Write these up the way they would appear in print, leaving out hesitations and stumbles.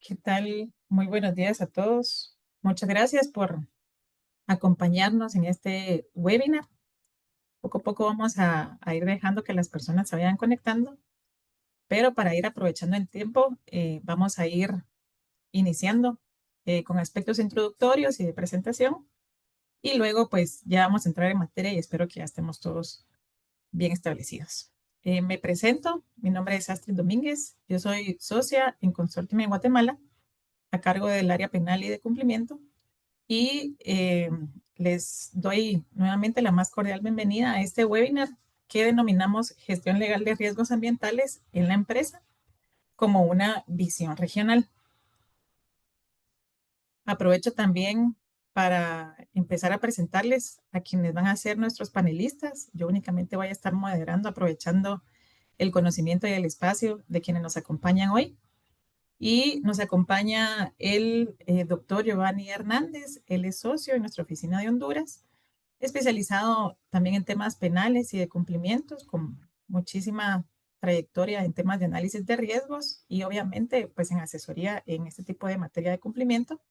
¿Qué tal? Muy buenos días a todos. Muchas gracias por acompañarnos en este webinar. Poco a poco vamos a ir dejando que las personas se vayan conectando, pero para ir aprovechando el tiempo, vamos a ir iniciando con aspectos introductorios y de presentación y luego pues ya vamos a entrar en materia y espero que ya estemos todos bien establecidos. Me presento, mi nombre es Astrid Domínguez, yo soy socia en Consortium en Guatemala a cargo del área penal y de cumplimiento. Y les doy nuevamente la más cordial bienvenida a este webinar que denominamos Gestión Legal de Riesgos Ambientales en la empresa como una visión regional. Aprovecho también para empezar a presentarles a quienes van a ser nuestros panelistas. Yo únicamente voy a estar moderando, aprovechando el conocimiento y el espacio de quienes nos acompañan hoy. Y nos acompaña el doctor Giovanni Hernández. Él es socio en nuestra oficina de Honduras, especializado también en temas penales y de cumplimientos, con muchísima trayectoria en temas de análisis de riesgos y obviamente pues en asesoría en este tipo de materia de cumplimiento.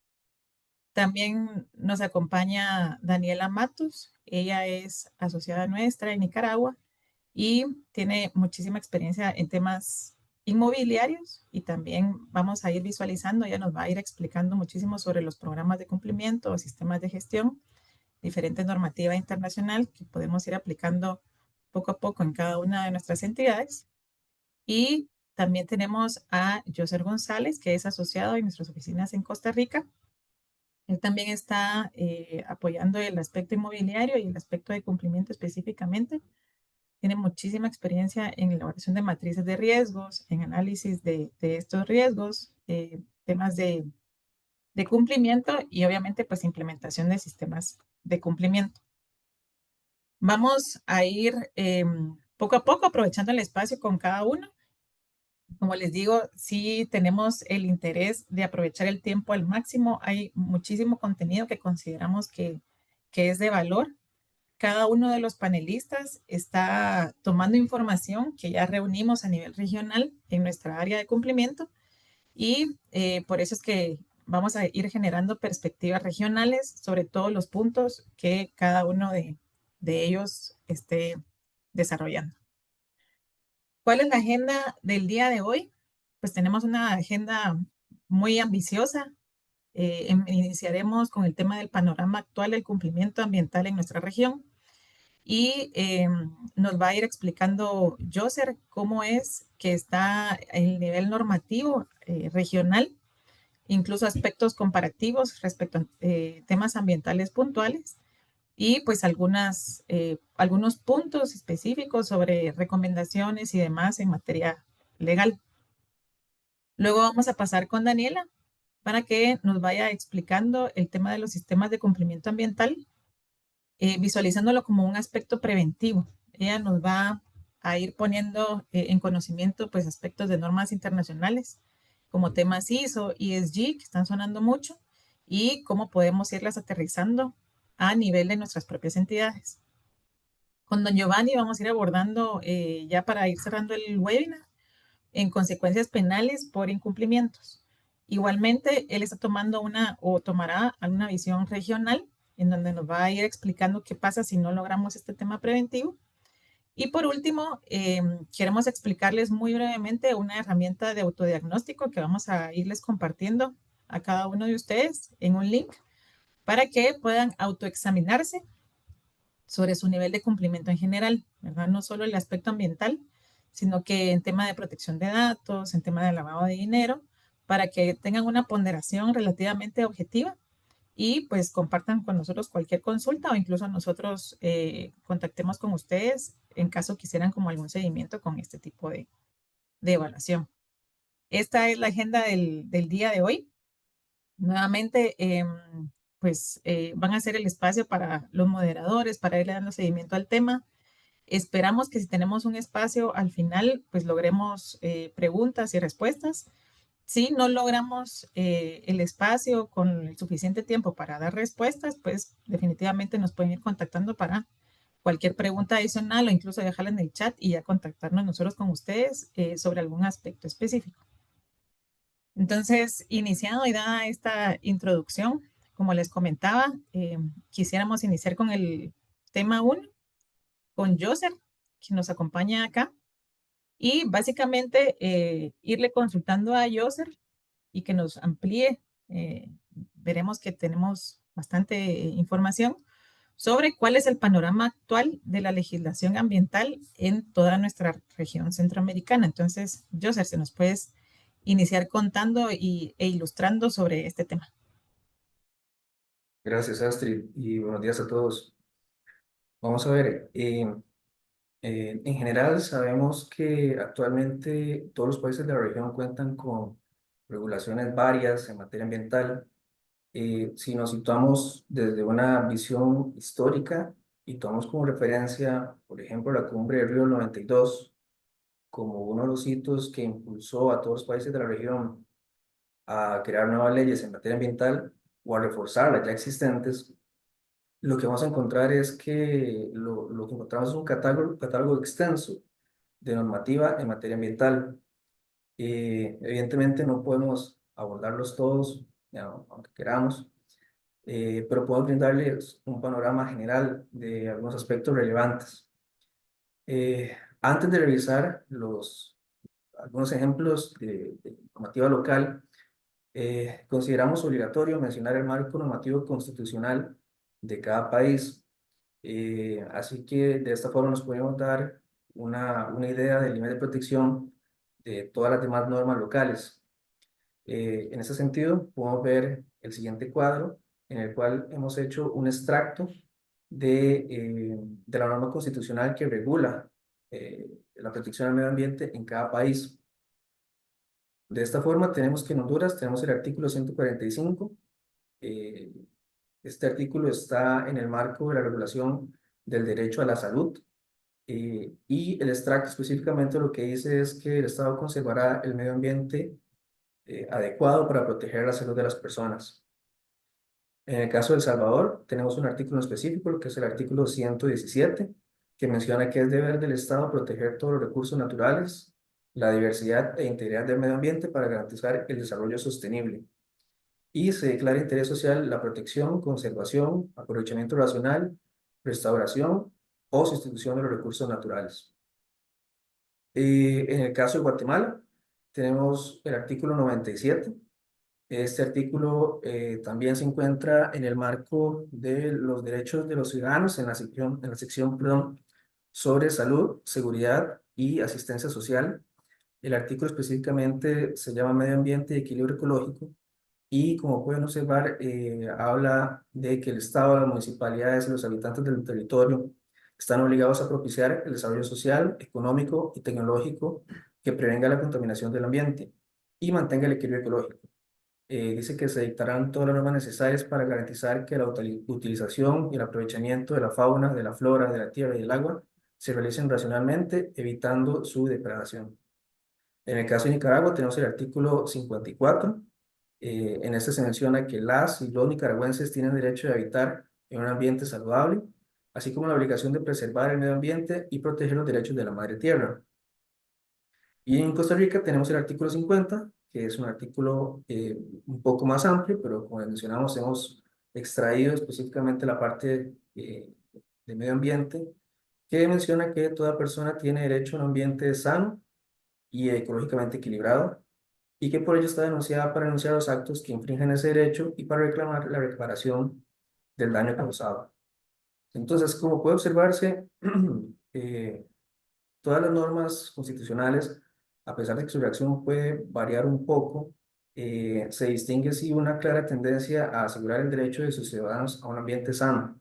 También nos acompaña Daniela Matus. Ella es asociada nuestra en Nicaragua y tiene muchísima experiencia en temas inmobiliarios y también vamos a ir visualizando, ella nos va a ir explicando muchísimo sobre los programas de cumplimiento, sistemas de gestión, diferentes normativas internacional que podemos ir aplicando poco a poco en cada una de nuestras entidades. Y también tenemos a Joser González, que es asociado en nuestras oficinas en Costa Rica. Él también está apoyando el aspecto inmobiliario y el aspecto de cumplimiento específicamente. Tiene muchísima experiencia en elaboración de matrices de riesgos, en análisis de estos riesgos, temas de cumplimiento y obviamente pues implementación de sistemas de cumplimiento. Vamos a ir poco a poco aprovechando el espacio con cada uno. Como les digo, sí tenemos el interés de aprovechar el tiempo al máximo. Hay muchísimo contenido que consideramos que es de valor. Cada uno de los panelistas está tomando información que ya reunimos a nivel regional en nuestra área de cumplimiento y por eso es que vamos a ir generando perspectivas regionales sobre todos los puntos que cada uno de ellos esté desarrollando. ¿Cuál es la agenda del día de hoy? Pues tenemos una agenda muy ambiciosa. Iniciaremos con el tema del panorama actual del cumplimiento ambiental en nuestra región y nos va a ir explicando Joser cómo es que está el nivel normativo regional, incluso aspectos comparativos respecto a temas ambientales puntuales y pues algunos puntos específicos sobre recomendaciones y demás en materia legal. Luego vamos a pasar con Daniela para que nos vaya explicando el tema de los sistemas de cumplimiento ambiental, visualizándolo como un aspecto preventivo. Ella nos va a ir poniendo en conocimiento pues aspectos de normas internacionales como temas ISO, ESG, que están sonando mucho, y cómo podemos irlas aterrizando a nivel de nuestras propias entidades. Con don Giovanni vamos a ir abordando, ya para ir cerrando el webinar, en consecuencias penales por incumplimientos. Igualmente, él está tomando o tomará alguna visión regional en donde nos va a ir explicando qué pasa si no logramos este tema preventivo. Y por último, queremos explicarles muy brevemente una herramienta de autodiagnóstico que vamos a irles compartiendo a cada uno de ustedes en un link para que puedan autoexaminarse sobre su nivel de cumplimiento en general, ¿verdad? No solo el aspecto ambiental, sino que en tema de protección de datos, en tema de lavado de dinero, para que tengan una ponderación relativamente objetiva y pues compartan con nosotros cualquier consulta o incluso nosotros contactemos con ustedes en caso quisieran como algún seguimiento con este tipo de evaluación. Esta es la agenda del día de hoy. Nuevamente, pues van a ser el espacio para los moderadores, para irle dando seguimiento al tema. Esperamos que si tenemos un espacio al final, pues logremos preguntas y respuestas. Si no logramos el espacio con el suficiente tiempo para dar respuestas, pues definitivamente nos pueden ir contactando para cualquier pregunta adicional o incluso dejarla en el chat y ya contactarnos nosotros con ustedes sobre algún aspecto específico. Entonces, iniciado y dada esta introducción, como les comentaba, quisiéramos iniciar con el tema uno, con Joser, quien nos acompaña acá, y básicamente irle consultando a Joser y que nos amplíe. Veremos que tenemos bastante información sobre cuál es el panorama actual de la legislación ambiental en toda nuestra región centroamericana. Entonces, Joser, se nos puedes iniciar contando e ilustrando sobre este tema. Gracias, Astrid, y buenos días a todos. Vamos a ver, en general sabemos que actualmente todos los países de la región cuentan con regulaciones varias en materia ambiental. Si nos situamos desde una visión histórica y tomamos como referencia, por ejemplo, la cumbre de Río 92 como uno de los hitos que impulsó a todos los países de la región a crear nuevas leyes en materia ambiental o a reforzar las ya existentes, lo que vamos a encontrar es que lo que encontramos es un catálogo extenso de normativa en materia ambiental. Evidentemente no podemos abordarlos todos, ya, aunque queramos, pero podemos brindarles un panorama general de algunos aspectos relevantes. Antes de revisar algunos ejemplos de normativa local, consideramos obligatorio mencionar el marco normativo constitucional de cada país. Así que de esta forma nos podemos dar una idea del nivel de protección de todas las demás normas locales. En ese sentido, podemos ver el siguiente cuadro en el cual hemos hecho un extracto de la norma constitucional que regula la protección al medio ambiente en cada país. De esta forma, tenemos que en Honduras tenemos el artículo 145. eh, este artículo está en el marco de la regulación del derecho a la salud. Y el extracto específicamente lo que dice es que el Estado conservará el medio ambiente adecuado para proteger la salud de las personas. En el caso de El Salvador, tenemos un artículo específico, que es el artículo 117, que menciona que es deber del Estado proteger todos los recursos naturales, la diversidad e integridad del medio ambiente para garantizar el desarrollo sostenible. Y se declara interés social la protección, conservación, aprovechamiento racional, restauración o sustitución de los recursos naturales. En el caso de Guatemala, tenemos el artículo 97. Este artículo también se encuentra en el marco de los derechos de los ciudadanos en la sección, perdón, sobre salud, seguridad y asistencia social. El artículo específicamente se llama Medio Ambiente y Equilibrio Ecológico y como pueden observar, habla de que el Estado, las municipalidades y los habitantes del territorio están obligados a propiciar el desarrollo social, económico y tecnológico que prevenga la contaminación del ambiente y mantenga el equilibrio ecológico. Dice que se dictarán todas las normas necesarias para garantizar que la utilización y el aprovechamiento de la fauna, de la flora, de la tierra y del agua se realicen racionalmente, evitando su depredación. En el caso de Nicaragua tenemos el artículo 54. En este se menciona que las y los nicaragüenses tienen derecho de habitar en un ambiente saludable, así como la obligación de preservar el medio ambiente y proteger los derechos de la madre tierra. Y en Costa Rica tenemos el artículo 50, que es un artículo un poco más amplio, pero como mencionamos, hemos extraído específicamente la parte de medio ambiente, que menciona que toda persona tiene derecho a un ambiente sano y ecológicamente equilibrado, y que por ello está denunciada para denunciar los actos que infringen ese derecho y para reclamar la reparación del daño causado. Entonces, como puede observarse, eh, todas las normas constitucionales, a pesar de que su reacción puede variar un poco, se distingue sí una clara tendencia a asegurar el derecho de sus ciudadanos a un ambiente sano.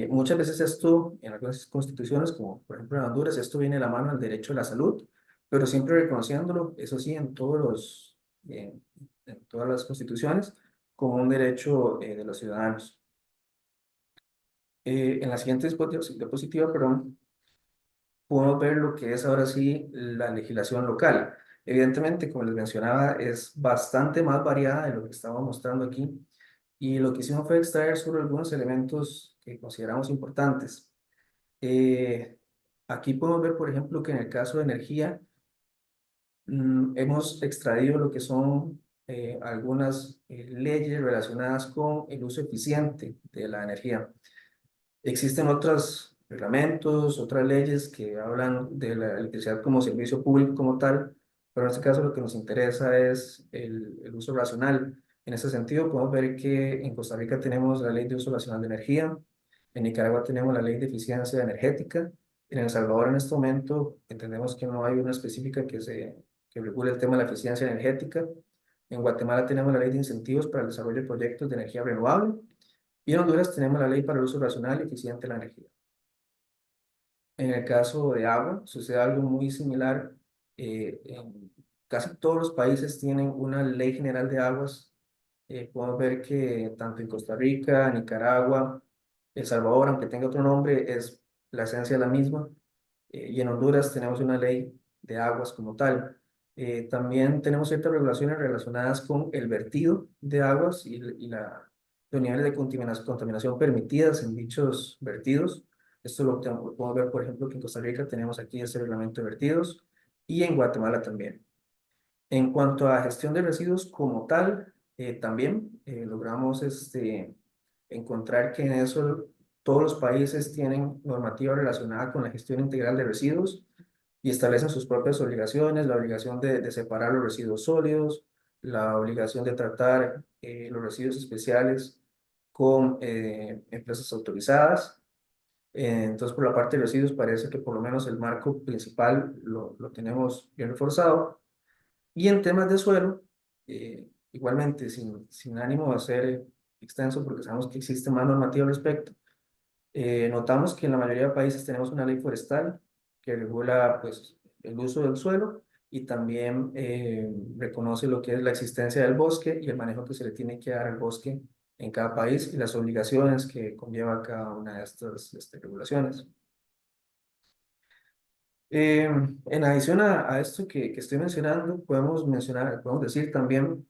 Muchas veces esto, en algunas constituciones, como por ejemplo en Honduras, esto viene de la mano del derecho a la salud, pero siempre reconociéndolo, eso sí, en todas las constituciones, como un derecho de los ciudadanos. En la siguiente diapositiva, perdón, podemos ver lo que es ahora sí la legislación local. Evidentemente, como les mencionaba, es bastante más variada de lo que estamos mostrando aquí y lo que hicimos fue extraer solo algunos elementos que consideramos importantes. Eh, Aquí podemos ver, por ejemplo, que en el caso de energía hemos extraído lo que son algunas leyes relacionadas con el uso eficiente de la energía. Existen otros reglamentos, otras leyes que hablan de la electricidad como servicio público como tal, pero en este caso lo que nos interesa es el uso racional. En ese sentido, podemos ver que en Costa Rica tenemos la Ley de Uso Racional de Energía, en Nicaragua tenemos la Ley de Eficiencia Energética, en El Salvador en este momento entendemos que no hay una específica que regule el tema de la eficiencia energética. En Guatemala tenemos la Ley de Incentivos para el Desarrollo de Proyectos de Energía Renovable. Y en Honduras tenemos la Ley para el Uso Racional y Eficiente de la Energía. En el caso de agua, sucede algo muy similar. En casi todos los países tienen una ley general de aguas. Podemos ver que tanto en Costa Rica, Nicaragua, El Salvador, aunque tenga otro nombre, es la esencia es la misma. Y en Honduras tenemos una ley de aguas como tal. También tenemos ciertas regulaciones relacionadas con el vertido de aguas los niveles de contaminación permitidas en dichos vertidos. Esto lo podemos ver, por ejemplo, que en Costa Rica tenemos aquí ese reglamento de vertidos y en Guatemala también. En cuanto a gestión de residuos como tal, también logramos encontrar que en eso todos los países tienen normativa relacionada con la gestión integral de residuos y establecen sus propias obligaciones, la obligación de separar los residuos sólidos, la obligación de tratar los residuos especiales con empresas autorizadas. Entonces, por la parte de residuos, parece que por lo menos el marco principal lo tenemos bien reforzado. Y en temas de suelo, igualmente, sin ánimo de ser extenso, porque sabemos que existe más normativa al respecto, notamos que en la mayoría de países tenemos una ley forestal que regula pues, el uso del suelo y también reconoce lo que es la existencia del bosque y el manejo que se le tiene que dar al bosque en cada país y las obligaciones que conlleva cada una de estas regulaciones. En adición a esto que estoy mencionando, podemos decir también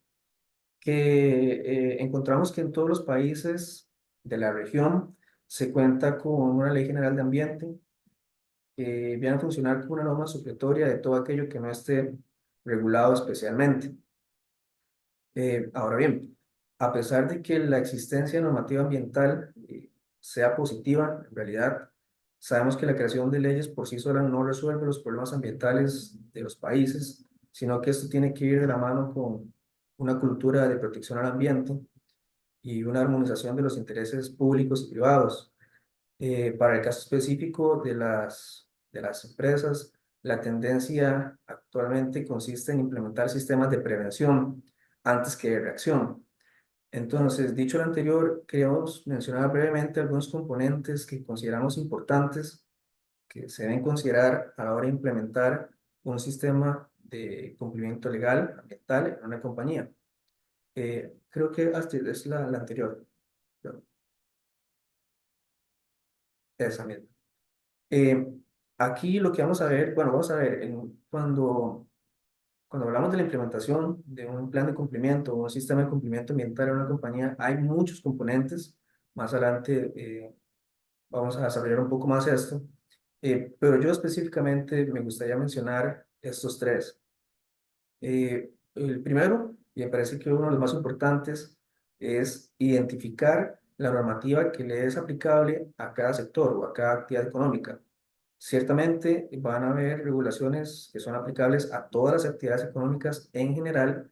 que encontramos que en todos los países de la región se cuenta con una ley general de ambiente que viene a funcionar como una norma supletoria de todo aquello que no esté regulado especialmente. Ahora bien, a pesar de que la existencia de normativa ambiental sea positiva, en realidad sabemos que la creación de leyes por sí sola no resuelve los problemas ambientales de los países, sino que esto tiene que ir de la mano con una cultura de protección al ambiente y una armonización de los intereses públicos y privados. Para el caso específico de las empresas, la tendencia actualmente consiste en implementar sistemas de prevención antes que de reacción. Entonces, dicho lo anterior, queremos mencionar brevemente algunos componentes que consideramos importantes que se deben considerar a la hora de implementar un sistema de cumplimiento legal ambiental en una compañía. Creo que hasta es la anterior, pero esa misma. Eh, Aquí lo que vamos a ver, bueno, vamos a ver, cuando hablamos de la implementación de un plan de cumplimiento o un sistema de cumplimiento ambiental en una compañía, hay muchos componentes. Más adelante vamos a desarrollar un poco más esto. Pero yo específicamente me gustaría mencionar estos tres. El primero, y me parece que uno de los más importantes, es identificar la normativa que le es aplicable a cada sector o a cada actividad económica. Ciertamente van a haber regulaciones que son aplicables a todas las actividades económicas en general,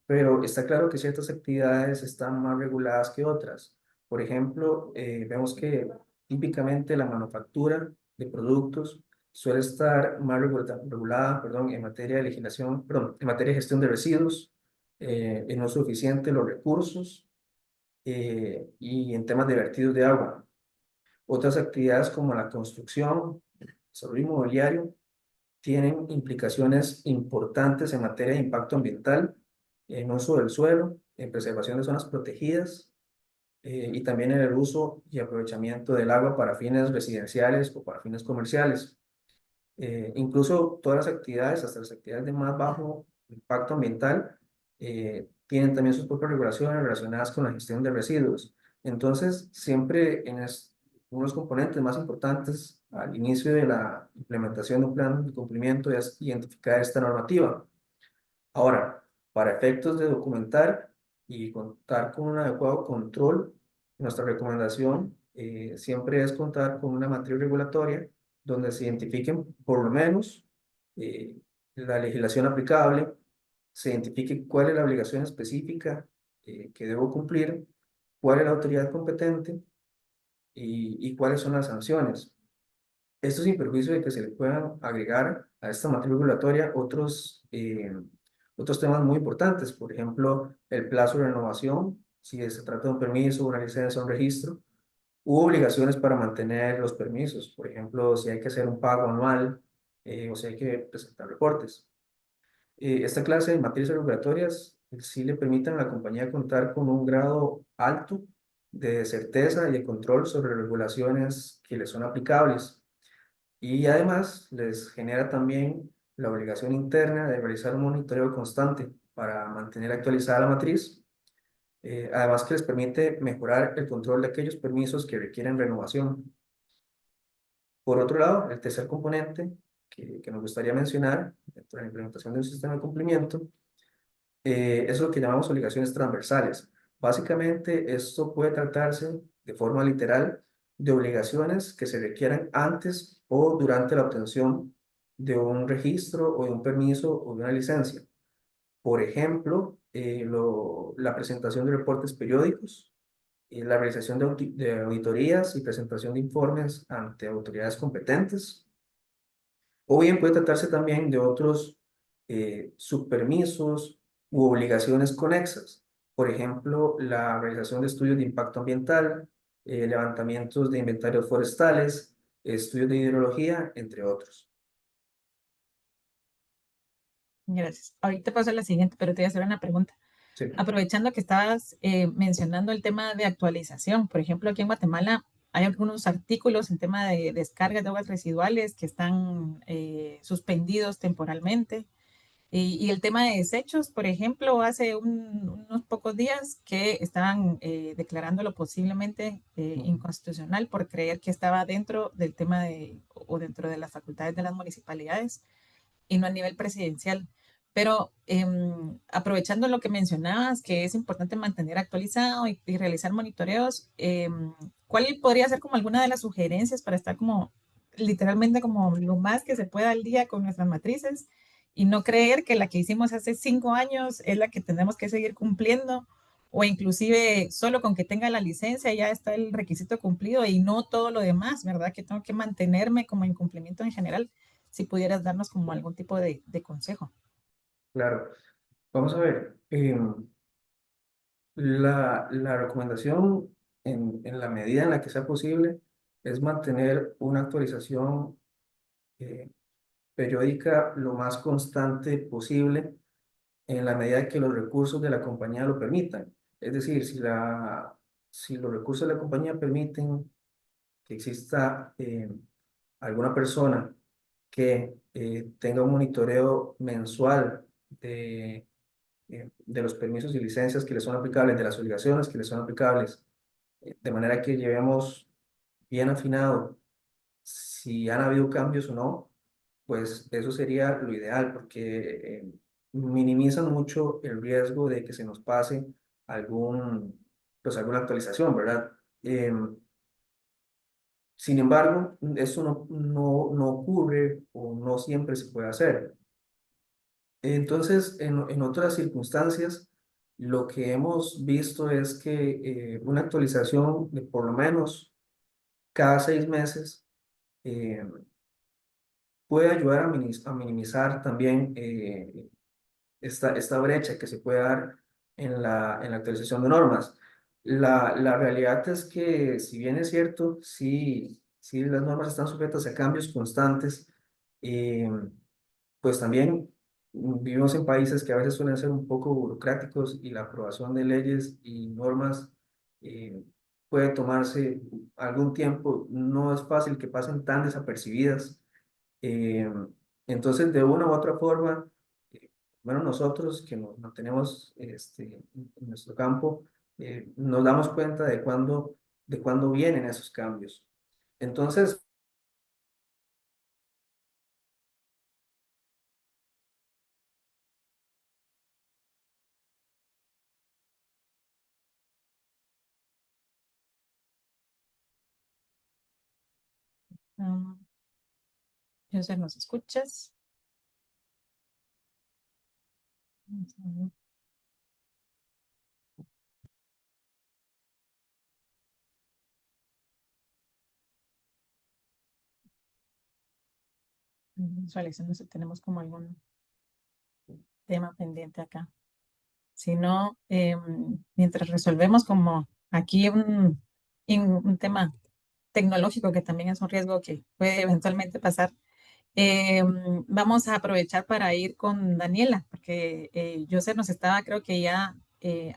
pero está claro que ciertas actividades están más reguladas que otras. Por ejemplo, vemos que típicamente la manufactura de productos suele estar más regulada, perdón, en materia de legislación, perdón, en materia de gestión de residuos, en uso eficiente de los recursos y en temas de vertidos de agua. Otras actividades como la construcción, el desarrollo inmobiliario, tienen implicaciones importantes en materia de impacto ambiental, en uso del suelo, en preservación de zonas protegidas y también en el uso y aprovechamiento del agua para fines residenciales o para fines comerciales. Incluso todas las actividades, hasta las actividades de más bajo impacto ambiental, tienen también sus propias regulaciones relacionadas con la gestión de residuos. Entonces, siempre uno de los componentes más importantes al inicio de la implementación de un plan de cumplimiento es identificar esta normativa. Ahora, para efectos de documentar y contar con un adecuado control, nuestra recomendación siempre es contar con una matriz regulatoria donde se identifiquen por lo menos eh, la legislación aplicable, se identifique cuál es la obligación específica que debo cumplir, cuál es la autoridad competente y cuáles son las sanciones. Esto sin perjuicio de que se le puedan agregar a esta materia regulatoria otros temas muy importantes, por ejemplo, el plazo de renovación, si se trata de un permiso, una licencia, un registro, u obligaciones para mantener los permisos, por ejemplo, si hay que hacer un pago anual o si hay que presentar reportes. Esta clase de materias regulatorias sí le permiten a la compañía contar con un grado alto de certeza y de control sobre regulaciones que le son aplicables y además les genera también la obligación interna de realizar un monitoreo constante para mantener actualizada la matriz, además que les permite mejorar el control de aquellos permisos que requieren renovación. Por otro lado, el tercer componente que nos gustaría mencionar dentro de la implementación de un sistema de cumplimiento es lo que llamamos obligaciones transversales. Básicamente, esto puede tratarse de forma literal de obligaciones que se requieran antes o durante la obtención de un registro o de un permiso o de una licencia. Por ejemplo, la presentación de reportes periódicos, la realización de auditorías y presentación de informes ante autoridades competentes, o bien puede tratarse también de otros subpermisos u obligaciones conexas. Por ejemplo, la realización de estudios de impacto ambiental, levantamientos de inventarios forestales, estudios de hidrología, entre otros. Gracias. Ahorita paso a la siguiente, pero te voy a hacer una pregunta. Sí, Aprovechando que estabas mencionando el tema de actualización, por ejemplo, aquí en Guatemala hay algunos artículos en tema de descargas de aguas residuales que están suspendidos temporalmente. Y el tema de desechos, por ejemplo, hace unos pocos días que estaban declarándolo posiblemente inconstitucional por creer que estaba dentro del tema de, o dentro de las facultades de las municipalidades y no a nivel presidencial. Pero aprovechando lo que mencionabas, que es importante mantener actualizado y realizar monitoreos, ¿cuál podría ser como alguna de las sugerencias para estar como literalmente como lo más que se pueda al día con nuestras matrices y no creer que la que hicimos hace 5 años es la que tenemos que seguir cumpliendo? O inclusive solo con que tenga la licencia ya está el requisito cumplido y no todo lo demás, ¿verdad? Que tengo que mantenerme como en cumplimiento en general, si pudieras darnos como algún tipo de consejo. claro. Vamos a ver. La recomendación, en la medida en la que sea posible, es mantener una actualización eh, periódica lo más constante posible en la medida que los recursos de la compañía lo permitan. Es decir, si los recursos de la compañía permiten que exista alguna persona que tenga un monitoreo mensual de los permisos y licencias que le son aplicables, de las obligaciones que le son aplicables, de manera que llevemos bien afinado si han habido cambios o no, pues eso sería lo ideal, porque minimizan mucho el riesgo de que se nos pase alguna actualización, ¿verdad? Sin embargo, eso no ocurre o no siempre se puede hacer. Entonces, en otras circunstancias, lo que hemos visto es que una actualización de por lo menos cada 6 meses eh, puede ayudar a minimizar también esta brecha que se puede dar en la actualización de normas. La realidad es que, si bien es cierto, sí las normas están sujetas a cambios constantes, eh, pues también vivimos en países que a veces suelen ser un poco burocráticos y la aprobación de leyes y normas eh, puede tomarse algún tiempo. No es fácil que pasen tan desapercibidas. Eh, entonces, de una u otra forma, bueno, nosotros que nos mantenemos en nuestro campo, nos damos cuenta de cuándo vienen esos cambios. Entonces, Um, yo sé, ¿nos escuchas? Vamos a ver. Visualizando si tenemos como algún tema pendiente acá. Si no, mientras resolvemos como aquí un tema tecnológico que también es un riesgo que puede eventualmente pasar, vamos a aprovechar para ir con Daniela, porque José nos estaba, creo que ya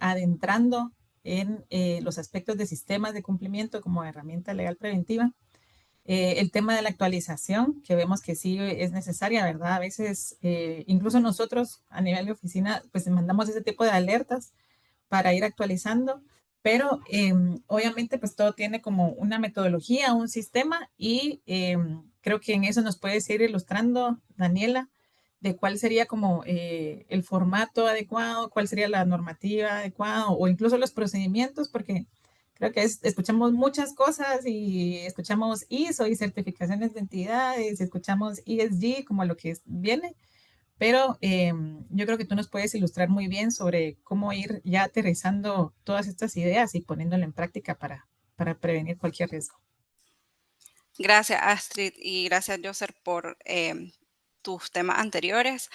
adentrando en los aspectos de sistemas de cumplimiento como herramienta legal preventiva. El tema de la actualización, que vemos que sí es necesaria, ¿verdad? A veces, incluso nosotros a nivel de oficina, pues mandamos ese tipo de alertas para ir actualizando, pero obviamente pues todo tiene como una metodología, un sistema y creo que en eso nos puedes ir ilustrando, Daniela, de cuál sería como el formato adecuado, cuál sería la normativa adecuada o incluso los procedimientos, porque creo que escuchamos muchas cosas y escuchamos ISO y certificaciones de entidades, escuchamos ESG como lo que viene, pero yo creo que tú nos puedes ilustrar muy bien sobre cómo ir ya aterrizando todas estas ideas y poniéndolo en práctica para prevenir cualquier riesgo. Gracias, Astrid, y gracias, Joser, por tus temas anteriores.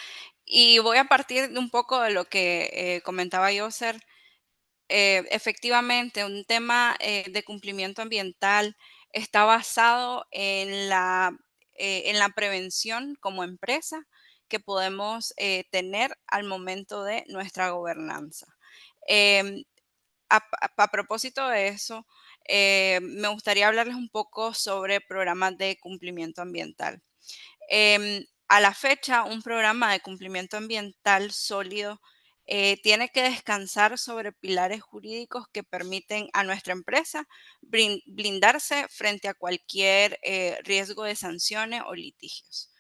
Y voy a partir de un poco de lo que comentaba Joser. Efectivamente, un tema de cumplimiento ambiental está basado en la prevención como empresa que podemos tener al momento de nuestra gobernanza. Em, a propósito de eso, me gustaría hablarles un poco sobre programas de cumplimiento ambiental. A la fecha, un programa de cumplimiento ambiental sólido tiene que descansar sobre pilares jurídicos que permiten a nuestra empresa blindarse frente a cualquier riesgo de sanciones o litigios.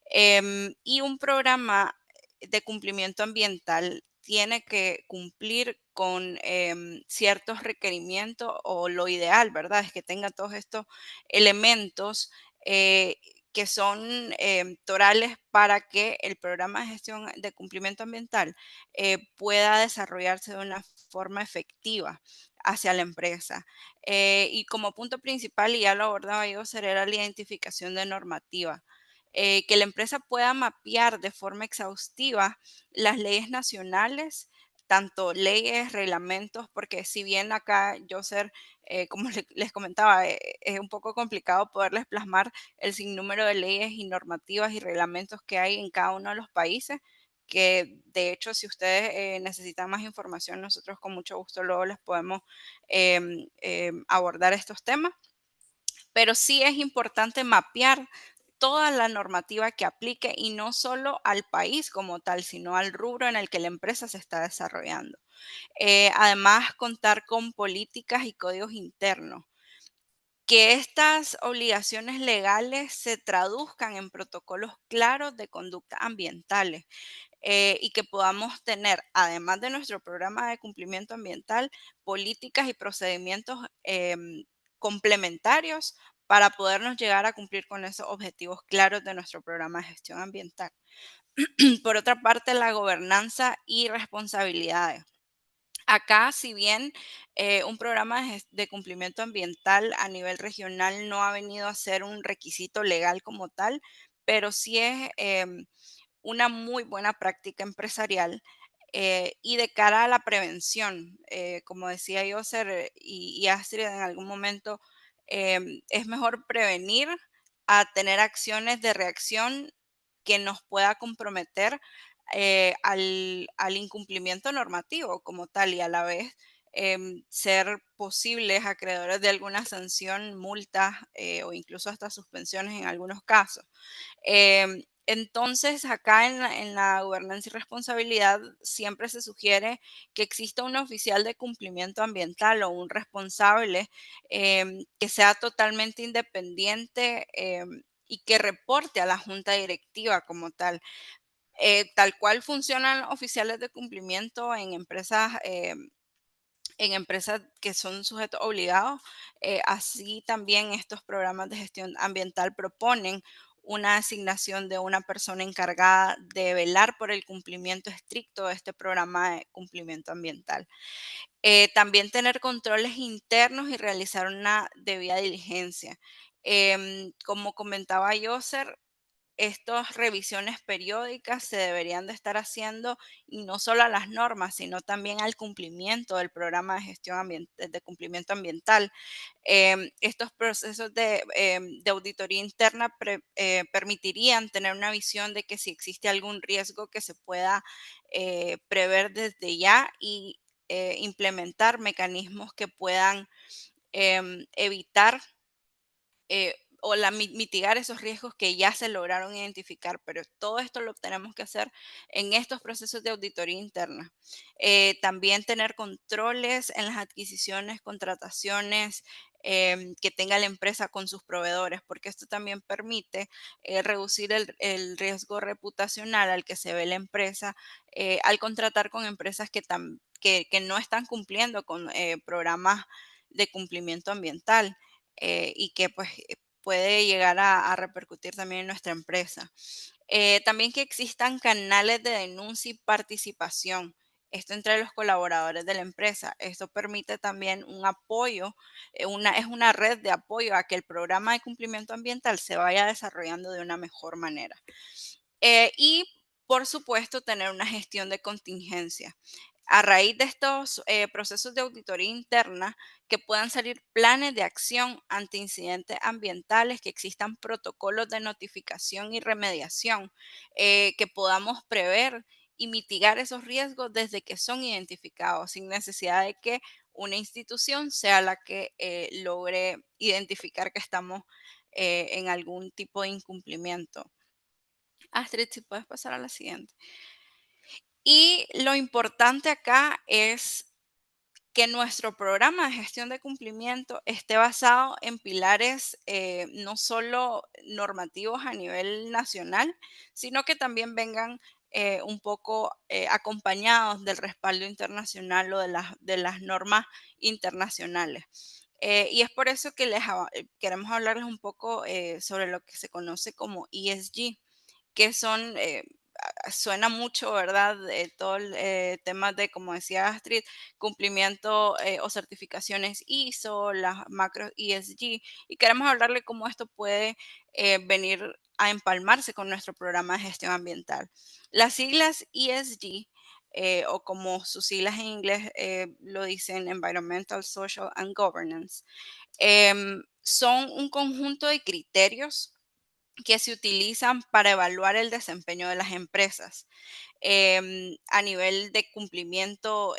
Y un programa de cumplimiento ambiental tiene que cumplir con ciertos requerimientos o lo ideal, ¿verdad? Es que tenga todos estos elementos eh, que son torales para que el programa de gestión de cumplimiento ambiental pueda desarrollarse de una forma efectiva hacia la empresa. Y como punto principal, y ya lo abordaba yo, sería la identificación de normativa. Que la empresa pueda mapear de forma exhaustiva las leyes nacionales, tanto leyes, reglamentos, porque si bien acá yo ser, como les comentaba, es un poco complicado poderles plasmar el sinnúmero de leyes y normativas y reglamentos que hay en cada uno de los países, que de hecho si ustedes necesitan más información, nosotros con mucho gusto luego les podemos abordar estos temas, pero sí es importante mapear toda la normativa que aplique y no solo al país como tal, sino al rubro en el que la empresa se está desarrollando. Además, contar con políticas y códigos internos, que estas obligaciones legales se traduzcan en protocolos claros de conducta ambientales y que podamos tener, además de nuestro programa de cumplimiento ambiental, políticas y procedimientos complementarios para podernos llegar a cumplir con esos objetivos claros de nuestro programa de gestión ambiental. Por otra parte, la gobernanza y responsabilidades. Acá, si bien un programa de cumplimiento ambiental a nivel regional no ha venido a ser un requisito legal como tal, pero sí es una muy buena práctica empresarial y de cara a la prevención, como decía yo, y Astrid en algún momento, es mejor prevenir a tener acciones de reacción que nos pueda comprometer al incumplimiento normativo como tal y a la vez ser posibles acreedores de alguna sanción, multas o incluso hasta suspensiones en algunos casos. Entonces, acá en la gobernanza y responsabilidad siempre se sugiere que exista un oficial de cumplimiento ambiental o un responsable que sea totalmente independiente y que reporte a la junta directiva como tal. Tal cual funcionan oficiales de cumplimiento en empresas en empresas que son sujetos obligados. Así también estos programas de gestión ambiental proponen una asignación de una persona encargada de velar por el cumplimiento estricto de este programa de cumplimiento ambiental. También tener controles internos y realizar una debida diligencia. Como comentaba Yoser, estas revisiones periódicas se deberían de estar haciendo y no solo a las normas, sino también al cumplimiento del programa de gestión de cumplimiento ambiental. Estos procesos de auditoría interna permitirían tener una visión de que si existe algún riesgo que se pueda prever desde ya y implementar mecanismos que puedan evitar o mitigar esos riesgos que ya se lograron identificar, pero todo esto lo tenemos que hacer en estos procesos de auditoría interna. También tener controles en las adquisiciones, contrataciones que tenga la empresa con sus proveedores, porque esto también permite reducir el riesgo reputacional al que se ve la empresa al contratar con empresas que no están cumpliendo con programas de cumplimiento ambiental. Y que pues puede llegar a repercutir también en nuestra empresa. También que existan canales de denuncia y participación. Esto entre los colaboradores de la empresa. Esto permite también un apoyo, es una red de apoyo a que el programa de cumplimiento ambiental se vaya desarrollando de una mejor manera. Y, por supuesto, tener una gestión de contingencia. A raíz de estos procesos de auditoría interna, que puedan salir planes de acción ante incidentes ambientales, que existan protocolos de notificación y remediación, que podamos prever y mitigar esos riesgos desde que son identificados, sin necesidad de que una institución sea la que logre identificar que estamos en algún tipo de incumplimiento. Astrid, si puedes pasar a la siguiente. Y lo importante acá es que nuestro programa de gestión de cumplimiento esté basado en pilares no solo normativos a nivel nacional, sino que también vengan un poco acompañados del respaldo internacional o de las normas internacionales. Y es por eso que queremos hablarles un poco sobre lo que se conoce como ESG, que son, suena mucho, ¿verdad? Todo el tema de, como decía Astrid, cumplimiento o certificaciones ISO, las macros ESG, y queremos hablarle cómo esto puede venir a empalmarse con nuestro programa de gestión ambiental. Las siglas ESG, o como sus siglas en inglés lo dicen, Environmental, Social and Governance, son un conjunto de criterios que se utilizan para evaluar el desempeño de las empresas a nivel de cumplimiento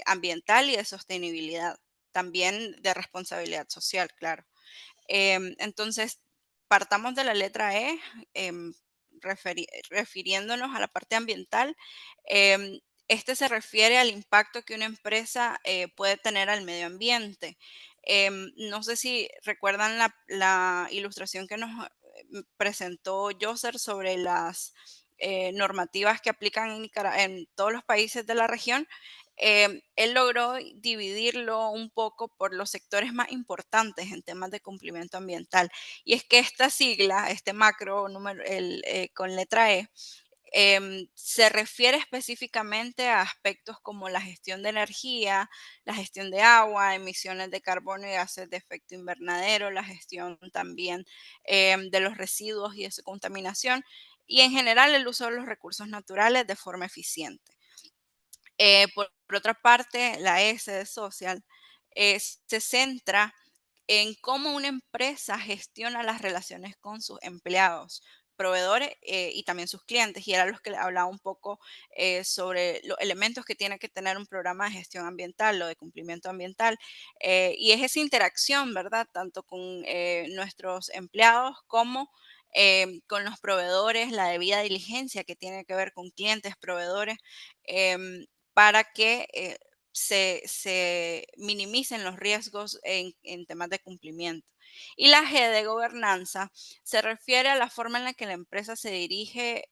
ambiental y de sostenibilidad, también de responsabilidad social, claro. Entonces, partamos de la letra E, em, refiriéndonos a la parte ambiental. em, este se refiere al impacto que una empresa puede tener al medio ambiente. No sé si recuerdan la ilustración que nos presentó Joser sobre las normativas que aplican en todos los países de la región. Él logró dividirlo un poco por los sectores más importantes en temas de cumplimiento ambiental. Y es que esta sigla, este macro número, con letra E, se refiere específicamente a aspectos como la gestión de energía, la gestión de agua, emisiones de carbono y gases de efecto invernadero, la gestión también de los residuos y de su contaminación, y en general el uso de los recursos naturales de forma eficiente. Por otra parte, la S de social se centra en cómo una empresa gestiona las relaciones con sus empleados, proveedores y también sus clientes. Y era los que le hablaba un poco sobre los elementos que tiene que tener un programa de gestión ambiental o de cumplimiento ambiental. Y es esa interacción, ¿verdad? Tanto con nuestros empleados como con los proveedores, la debida diligencia que tiene que ver con clientes, proveedores. em, para que se minimicen los riesgos en temas de cumplimiento. Y la G de gobernanza se refiere a la forma en la que la empresa se dirige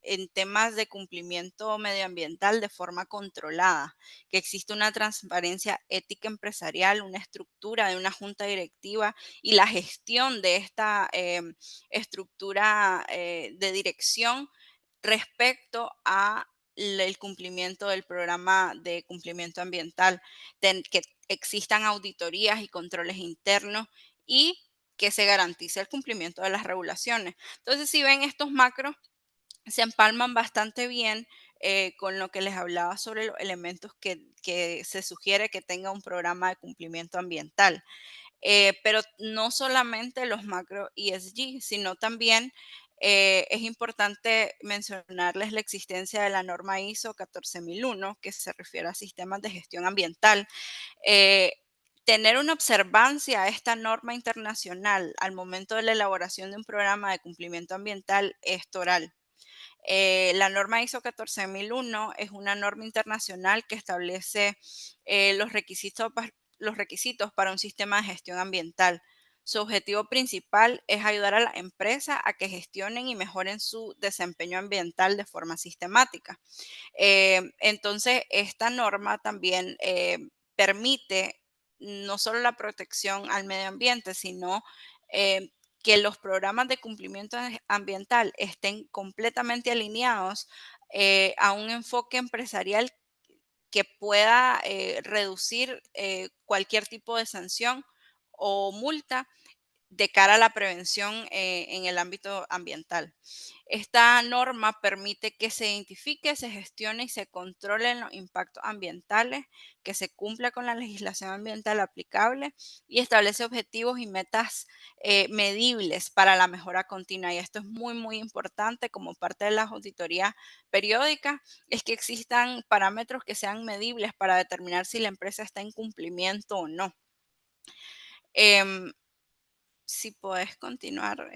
en temas de cumplimiento medioambiental de forma controlada, que existe una transparencia ética empresarial, una estructura de una junta directiva y la gestión de esta estructura de dirección respecto a el cumplimiento del programa de cumplimiento ambiental, que existan auditorías y controles internos y que se garantice el cumplimiento de las regulaciones. Entonces, si ven estos macros, se empalman bastante bien con lo que les hablaba sobre los elementos que se sugiere que tenga un programa de cumplimiento ambiental. Pero no solamente los macro ESG, sino también es importante mencionarles la existencia de la norma ISO 14001, que se refiere a sistemas de gestión ambiental. Eh, Tener una observancia a esta norma internacional al momento de la elaboración de un programa de cumplimiento ambiental es toral. La norma ISO 14001 es una norma internacional que establece los requisitos para un sistema de gestión ambiental. Su objetivo principal es ayudar a la empresa a que gestionen y mejoren su desempeño ambiental de forma sistemática. Entonces, esta norma también permite no solo la protección al medio ambiente, sino eh, que los programas de cumplimiento ambiental estén completamente alineados a un enfoque empresarial que pueda reducir cualquier tipo de sanción o multa de cara a la prevención en el ámbito ambiental. Esta norma permite que se identifique, se gestione y se controlen los impactos ambientales, que se cumpla con la legislación ambiental aplicable y establece objetivos y metas medibles para la mejora continua. Y esto es muy, muy importante como parte de las auditorías periódicas, es que existan parámetros que sean medibles para determinar si la empresa está en cumplimiento o no. Em, si puedes continuar,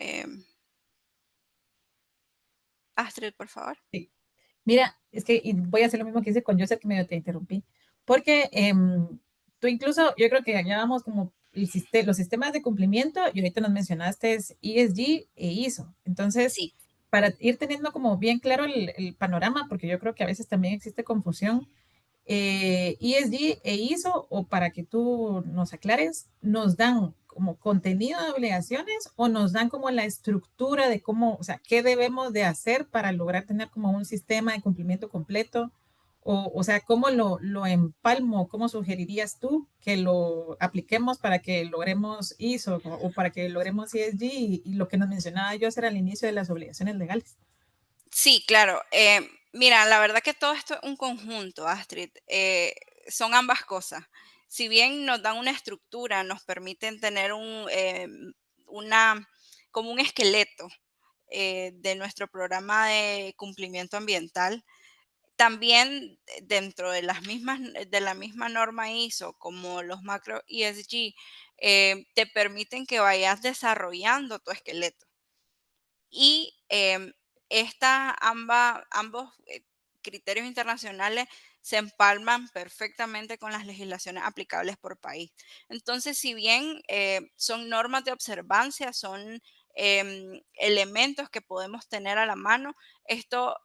Astrid, por favor. Sí. Mira, es que y voy a hacer lo mismo que hice con Joseph, que medio te interrumpí, porque tú incluso, yo creo que ya vamos como los sistemas de cumplimiento y ahorita nos mencionaste es ESG e ISO. Entonces, Sí. para ir teniendo como bien claro el panorama, porque yo creo que a veces también existe confusión, ESG e ISO, o para que tú nos aclares, nos dan como contenido de obligaciones o nos dan como la estructura de cómo, o sea, qué debemos de hacer para lograr tener como un sistema de cumplimiento completo, o sea, cómo lo empalmo, cómo sugerirías tú que lo apliquemos para que logremos ISO o para que logremos ESG y lo que nos mencionaba yo era al inicio de las obligaciones legales. Sí, claro. Mira, la verdad que todo esto es un conjunto, Astrid. Son ambas cosas. Si bien nos dan una estructura, nos permiten tener una, como un esqueleto de nuestro programa de cumplimiento ambiental, también dentro de de la misma norma ISO, como los macro ESG, te permiten que vayas desarrollando tu esqueleto. Y ambos criterios internacionales se empalman perfectamente con las legislaciones aplicables por país. Entonces, si bien son normas de observancia, son elementos que podemos tener a la mano, esto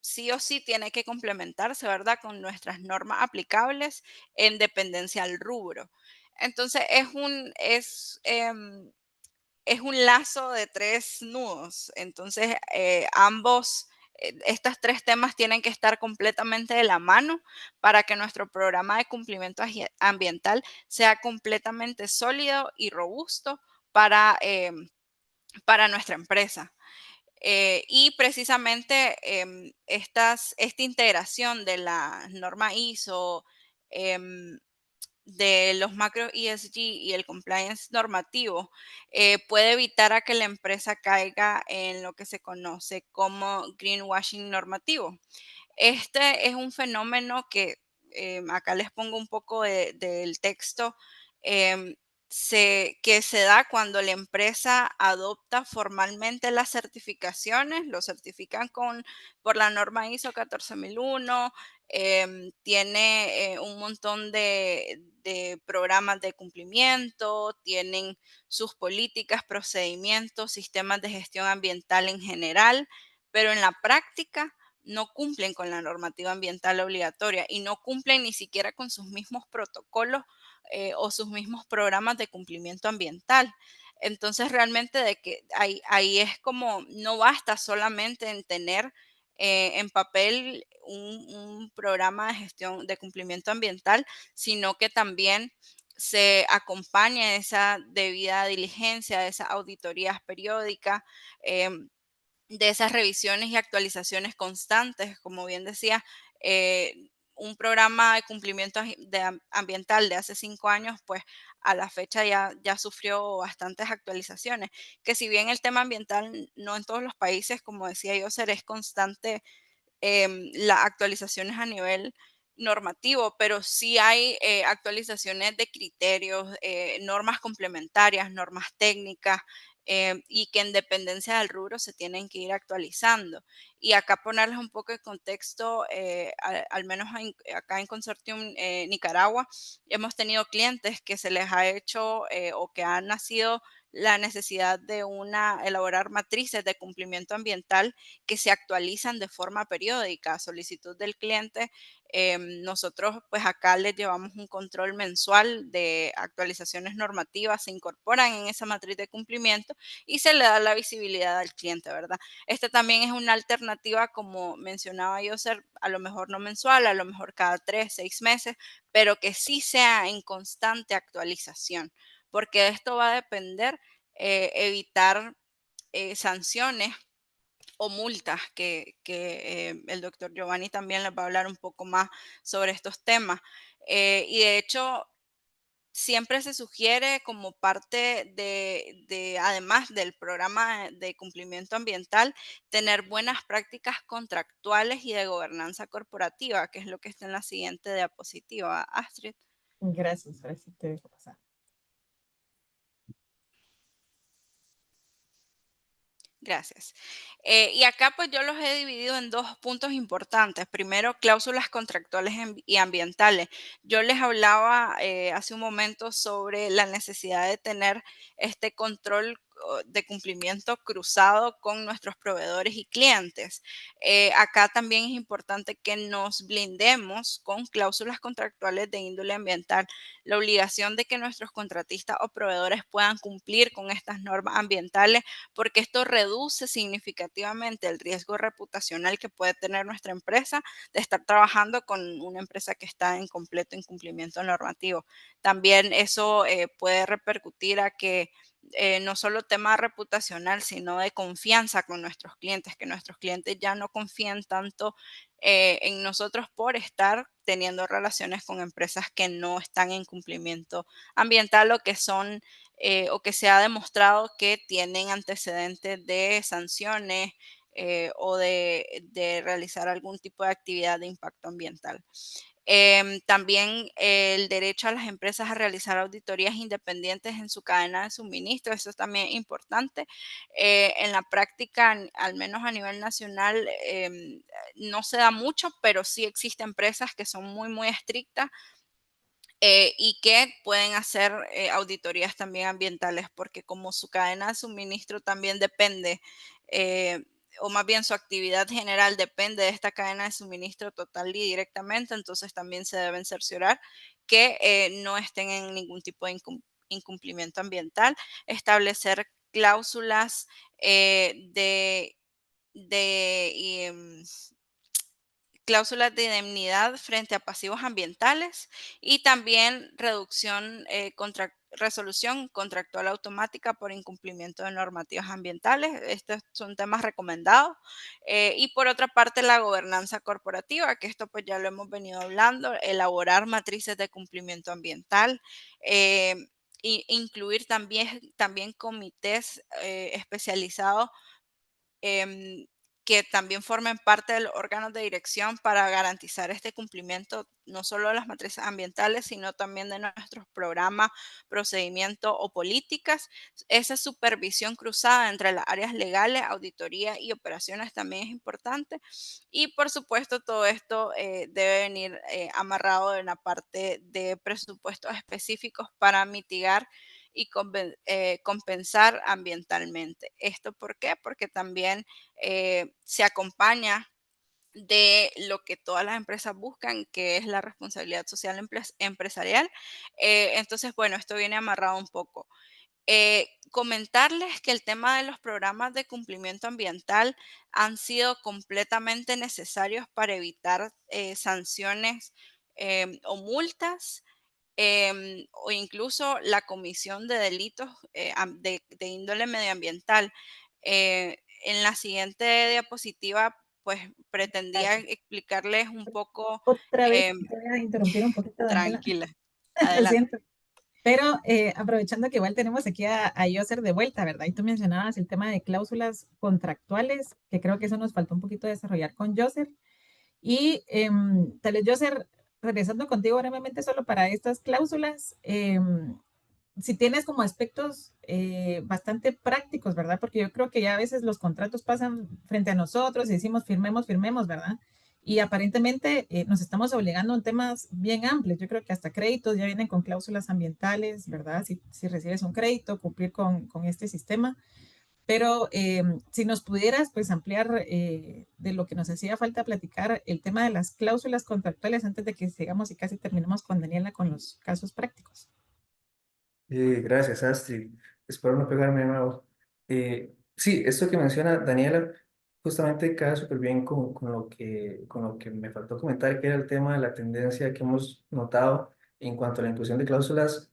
sí o sí tiene que complementarse, ¿verdad?, con nuestras normas aplicables en dependencia al rubro. Entonces, es un lazo de tres nudos. Entonces, estos tres temas tienen que estar completamente de la mano para que nuestro programa de cumplimiento ambiental sea completamente sólido y robusto para nuestra empresa. Y precisamente esta integración de la norma ISO, em, de los macro ESG y el compliance normativo puede evitar a que la empresa caiga en lo que se conoce como greenwashing normativo. Este es un fenómeno que acá les pongo un poco del texto, em, que se da cuando la empresa adopta formalmente las certificaciones, lo certifican por la norma ISO 14001, tiene un montón de programas de cumplimiento, tienen sus políticas, procedimientos, sistemas de gestión ambiental en general, pero en la práctica no cumplen con la normativa ambiental obligatoria y no cumplen ni siquiera con sus mismos protocolos o sus mismos programas de cumplimiento ambiental. Entonces, realmente de que ahí es como, no basta solamente en tener en papel un programa de gestión de cumplimiento ambiental, sino que también se acompaña de esa debida diligencia, de esas auditorías periódicas, de esas revisiones y actualizaciones constantes. Como bien decía, un programa de cumplimiento ambiental de hace 5 años, pues a la fecha ya sufrió bastantes actualizaciones, que si bien el tema ambiental no en todos los países, como decía yo, es constante las actualizaciones a nivel normativo, pero sí hay actualizaciones de criterios, normas complementarias, normas técnicas, y que en dependencia del rubro se tienen que ir actualizando. Y acá ponerles un poco de contexto, al menos acá en Consortium Nicaragua, hemos tenido clientes que se les ha hecho o que han nacido la necesidad de elaborar matrices de cumplimiento ambiental que se actualizan de forma periódica a solicitud del cliente. Nosotros pues acá les llevamos un control mensual de actualizaciones normativas, se incorporan en esa matriz de cumplimiento y se le da la visibilidad al cliente, ¿verdad? Esta también es una alternativa, como mencionaba yo, ser a lo mejor no mensual, a lo mejor cada 3, 6 meses, pero que sí sea en constante actualización, porque de esto va a depender evitar sanciones o multas que el doctor Giovanni también les va a hablar un poco más sobre estos temas. Y de hecho, siempre se sugiere como parte además del programa de cumplimiento ambiental, tener buenas prácticas contractuales y de gobernanza corporativa, que es lo que está en la siguiente diapositiva, Astrid. Gracias, ahora sí te dejo pasar. Gracias. Y acá pues yo los he dividido en dos puntos importantes. Primero, cláusulas contractuales y ambientales. Yo les hablaba hace un momento sobre la necesidad de tener este control de cumplimiento cruzado con nuestros proveedores y clientes. Acá también es importante que nos blindemos con cláusulas contractuales de índole ambiental. La obligación de que nuestros contratistas o proveedores puedan cumplir con estas normas ambientales, porque esto reduce significativamente el riesgo reputacional que puede tener nuestra empresa de estar trabajando con una empresa que está en completo incumplimiento normativo. También eso puede repercutir a que no solo tema reputacional, sino de confianza con nuestros clientes, que nuestros clientes ya no confíen tanto en nosotros por estar teniendo relaciones con empresas que no están en cumplimiento ambiental o que se ha demostrado que tienen antecedentes de sanciones o de realizar algún tipo de actividad de impacto ambiental. También el derecho a las empresas a realizar auditorías independientes en su cadena de suministro, eso es también importante. En la práctica, al menos a nivel nacional, no se da mucho, pero sí existen empresas que son muy, muy estrictas y que pueden hacer auditorías también ambientales, porque como su cadena de suministro también depende, eh, o más bien su actividad general depende de esta cadena de suministro total y directamente, entonces también se deben cerciorar que no estén en ningún tipo de incumplimiento ambiental, establecer cláusulas de cláusulas de indemnidad frente a pasivos ambientales y también resolución contractual automática por incumplimiento de normativas ambientales. Estos son temas recomendados. Y por otra parte, la gobernanza corporativa, que esto pues ya lo hemos venido hablando, elaborar matrices de cumplimiento ambiental. eh, Incluir también comités especializados em, que también formen parte de los órganos de dirección para garantizar este cumplimiento, no solo de las matrices ambientales, sino también de nuestros programas, procedimientos o políticas. Esa supervisión cruzada entre las áreas legales, auditoría y operaciones también es importante. Y por supuesto, todo esto debe venir amarrado de una parte de presupuestos específicos para mitigar y compensar ambientalmente. ¿Esto por qué? Porque también se acompaña de lo que todas las empresas buscan, que es la responsabilidad social empresarial. Entonces, bueno, esto viene amarrado un poco. Comentarles que el tema de los programas de cumplimiento ambiental han sido completamente necesarios para evitar sanciones o multas, o incluso la comisión de delitos de índole medioambiental. En la siguiente diapositiva, pues pretendía Gracias. explicarles un poco, Otra vez em, te voy a interrumpir un poquito, Daniela. tranquila, Lo adelante. siento. Pero aprovechando que igual tenemos aquí a Yoser de vuelta, ¿verdad? Y tú mencionabas el tema de cláusulas contractuales, que creo que eso nos faltó un poquito desarrollar con Yoser. Y tal vez Yoser, regresando contigo brevemente solo para estas cláusulas, si tienes como aspectos bastante prácticos, ¿verdad? Porque yo creo que ya a veces los contratos pasan frente a nosotros y decimos firmemos, firmemos, ¿verdad? Y aparentemente nos estamos obligando en temas bien amplios. Yo creo que hasta créditos ya vienen con cláusulas ambientales, ¿verdad? Si recibes un crédito, cumplir con este sistema. Pero si nos pudieras pues ampliar de lo que nos hacía falta platicar el tema de las cláusulas contractuales antes de que sigamos y casi terminemos con Daniela con los casos prácticos. Gracias, Astrid. Espero no pegarme de nuevo. Sí, esto que menciona Daniela justamente cae súper bien con lo que me faltó comentar, que era el tema de la tendencia que hemos notado en cuanto a la inclusión de cláusulas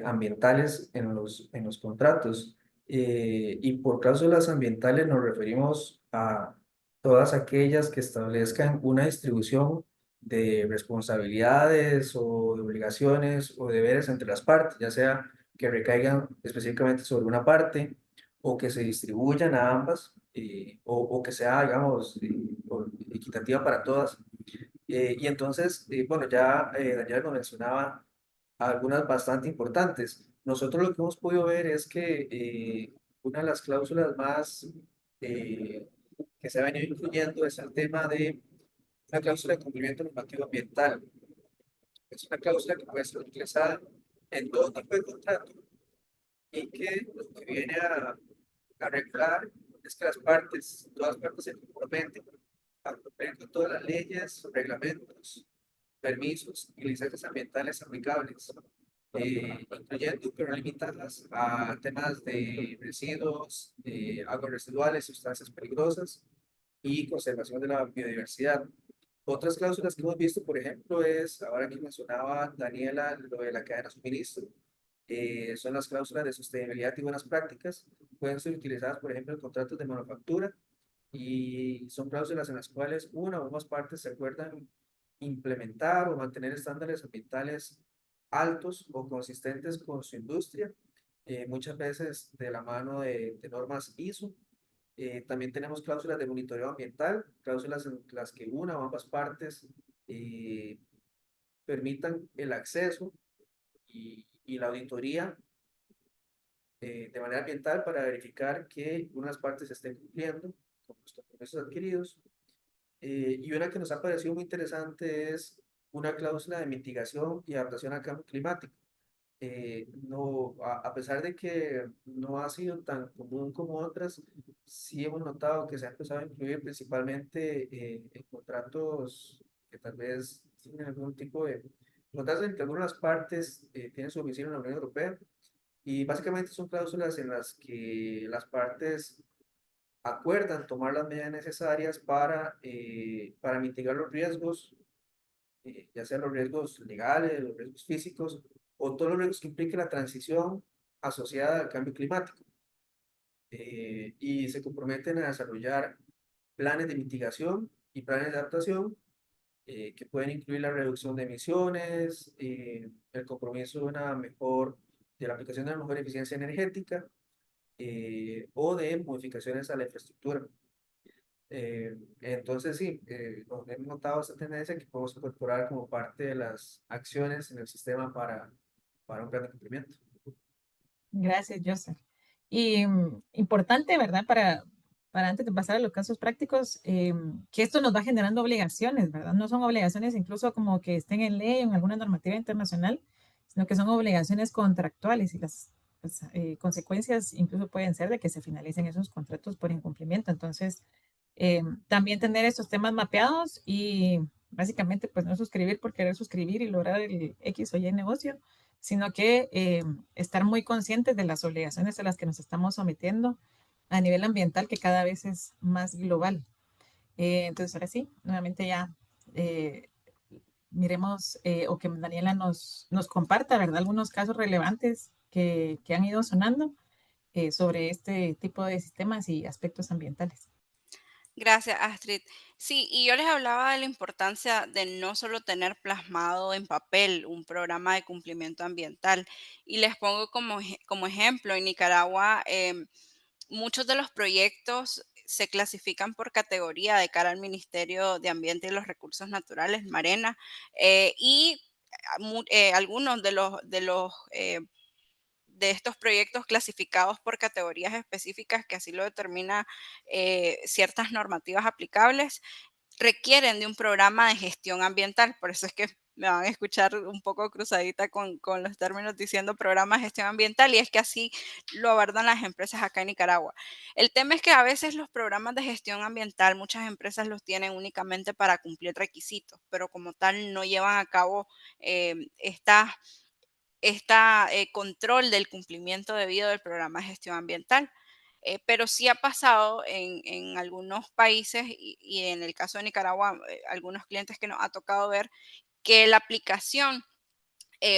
ambientales en los contratos. Y por cláusulas ambientales nos referimos a todas aquellas que establezcan una distribución de responsabilidades o de obligaciones o deberes entre las partes, ya sea que recaigan específicamente sobre una parte o que se distribuyan a ambas, o que sea, digamos, equitativa para todas. Y entonces, bueno, ya Daniela lo mencionaba, algunas bastante importantes. Nosotros lo que hemos podido ver es que una de las cláusulas más eh, que se ha venido incluyendo es el tema de la cláusula de cumplimiento normativo ambiental. Es una cláusula que puede ser utilizada en todo tipo de contrato y que lo que viene a regular es que todas las partes se comprometen a cumplir con todas las leyes, reglamentos, permisos y licencias ambientales aplicables, incluyendo pero no limitadas a temas de residuos, aguas residuales, sustancias peligrosas y conservación de la biodiversidad. Otras cláusulas que hemos visto, por ejemplo, es, ahora que mencionaba Daniela, lo de la cadena de suministro, son las cláusulas de sostenibilidad y buenas prácticas. Pueden ser utilizadas, por ejemplo, en contratos de manufactura y son cláusulas en las cuales una o más partes se acuerdan implementar o mantener estándares ambientales altos o consistentes con su industria, muchas veces de la mano de normas ISO. También tenemos cláusulas de monitoreo ambiental, cláusulas en las que una o ambas partes eh, permitan el acceso y la auditoría de manera ambiental para verificar que unas partes estén cumpliendo con los compromisos adquiridos. Y una que nos ha parecido muy interesante es una cláusula de mitigación y adaptación al cambio climático. No, a pesar de que no ha sido tan común como otras, sí hemos notado que se ha empezado a incluir principalmente en contratos que tal vez tienen algún tipo de contratos en que algunas partes tienen su oficina en la Unión Europea y básicamente son cláusulas en las que las partes acuerdan tomar las medidas necesarias para mitigar los riesgos, ya sean los riesgos legales, los riesgos físicos o todos los riesgos que implique la transición asociada al cambio climático. Y se comprometen a desarrollar planes de mitigación y planes de adaptación que pueden incluir la reducción de emisiones, el compromiso de la aplicación de una mejor eficiencia energética o de modificaciones a la infraestructura. Entonces, sí, hemos notado esta tendencia que podemos incorporar como parte de las acciones en el sistema para un plan de cumplimiento. Gracias, Joseph. Y importante, ¿verdad? Para antes de pasar a los casos prácticos, que esto nos va generando obligaciones, ¿verdad? No son obligaciones incluso como que estén en ley o en alguna normativa internacional, sino que son obligaciones contractuales y las pues, consecuencias incluso pueden ser de que se finalicen esos contratos por incumplimiento. Entonces, también tener estos temas mapeados y básicamente pues no suscribir por querer suscribir y lograr el X o Y negocio, sino que estar muy conscientes de las obligaciones a las que nos estamos sometiendo a nivel ambiental, que cada vez es más global. Entonces, ahora sí, nuevamente ya eh, miremos o que Daniela nos comparta, ¿verdad? Algunos casos relevantes que han ido sonando sobre este tipo de sistemas y aspectos ambientales. Gracias, Astrid. Sí, y yo les hablaba de la importancia de no solo tener plasmado en papel un programa de cumplimiento ambiental. Y les pongo como ejemplo, en Nicaragua, muchos de los proyectos se clasifican por categoría de cara al Ministerio de Ambiente y los Recursos Naturales, Marena, y algunos de estos proyectos clasificados por categorías específicas, que así lo determina ciertas normativas aplicables, requieren de un programa de gestión ambiental. Por eso es que me van a escuchar un poco cruzadita con los términos diciendo programa de gestión ambiental, y es que así lo abordan las empresas acá en Nicaragua. El tema es que a veces los programas de gestión ambiental, muchas empresas los tienen únicamente para cumplir requisitos, pero como tal no llevan a cabo control del cumplimiento debido del programa de gestión ambiental. Pero sí ha pasado en algunos países y en el caso de Nicaragua, algunos clientes que nos ha tocado ver que la aplicación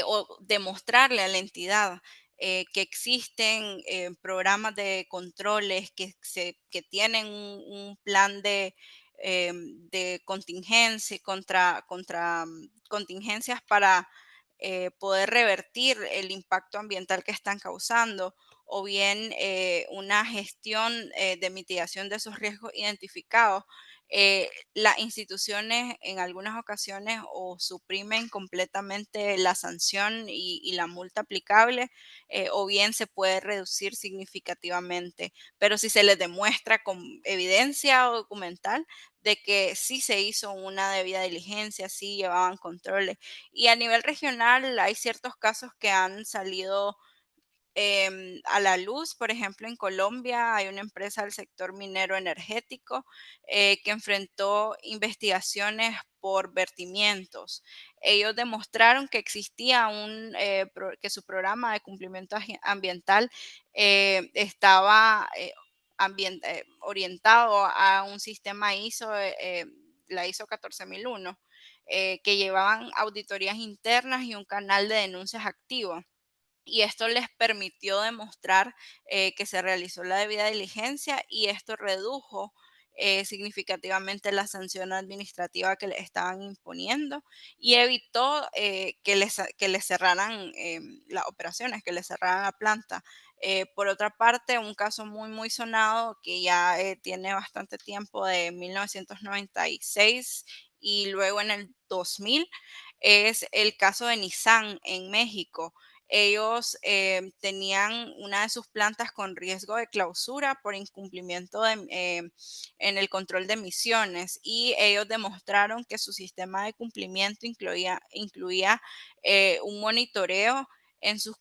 o demostrarle a la entidad que existen programas de controles que tienen un plan de contingencia contra contingencias para poder revertir el impacto ambiental que están causando, o bien una gestión de mitigación de esos riesgos identificados. Las instituciones en algunas ocasiones o suprimen completamente la sanción y la multa aplicable, o bien se puede reducir significativamente. Pero si se les demuestra con evidencia o documental de que sí se hizo una debida diligencia, sí llevaban controles. Y a nivel regional hay ciertos casos que han salido a la luz. Por ejemplo, en Colombia hay una empresa del sector minero energético que enfrentó investigaciones por vertimientos. Ellos demostraron que existía que su programa de cumplimiento ambiental estaba orientado a un sistema ISO, la ISO 14001, que llevaban auditorías internas y un canal de denuncias activo, y esto les permitió demostrar que se realizó la debida diligencia, y esto redujo significativamente la sanción administrativa que le estaban imponiendo, y evitó que les cerraran las operaciones, que les cerraran la planta. Por otra parte, un caso muy sonado que ya tiene bastante tiempo, de 1996 y luego en el 2000, es el caso de Nissan en México. Ellos tenían una de sus plantas con riesgo de clausura por incumplimiento en el control de emisiones, y ellos demostraron que su sistema de cumplimiento incluía un monitoreo en sus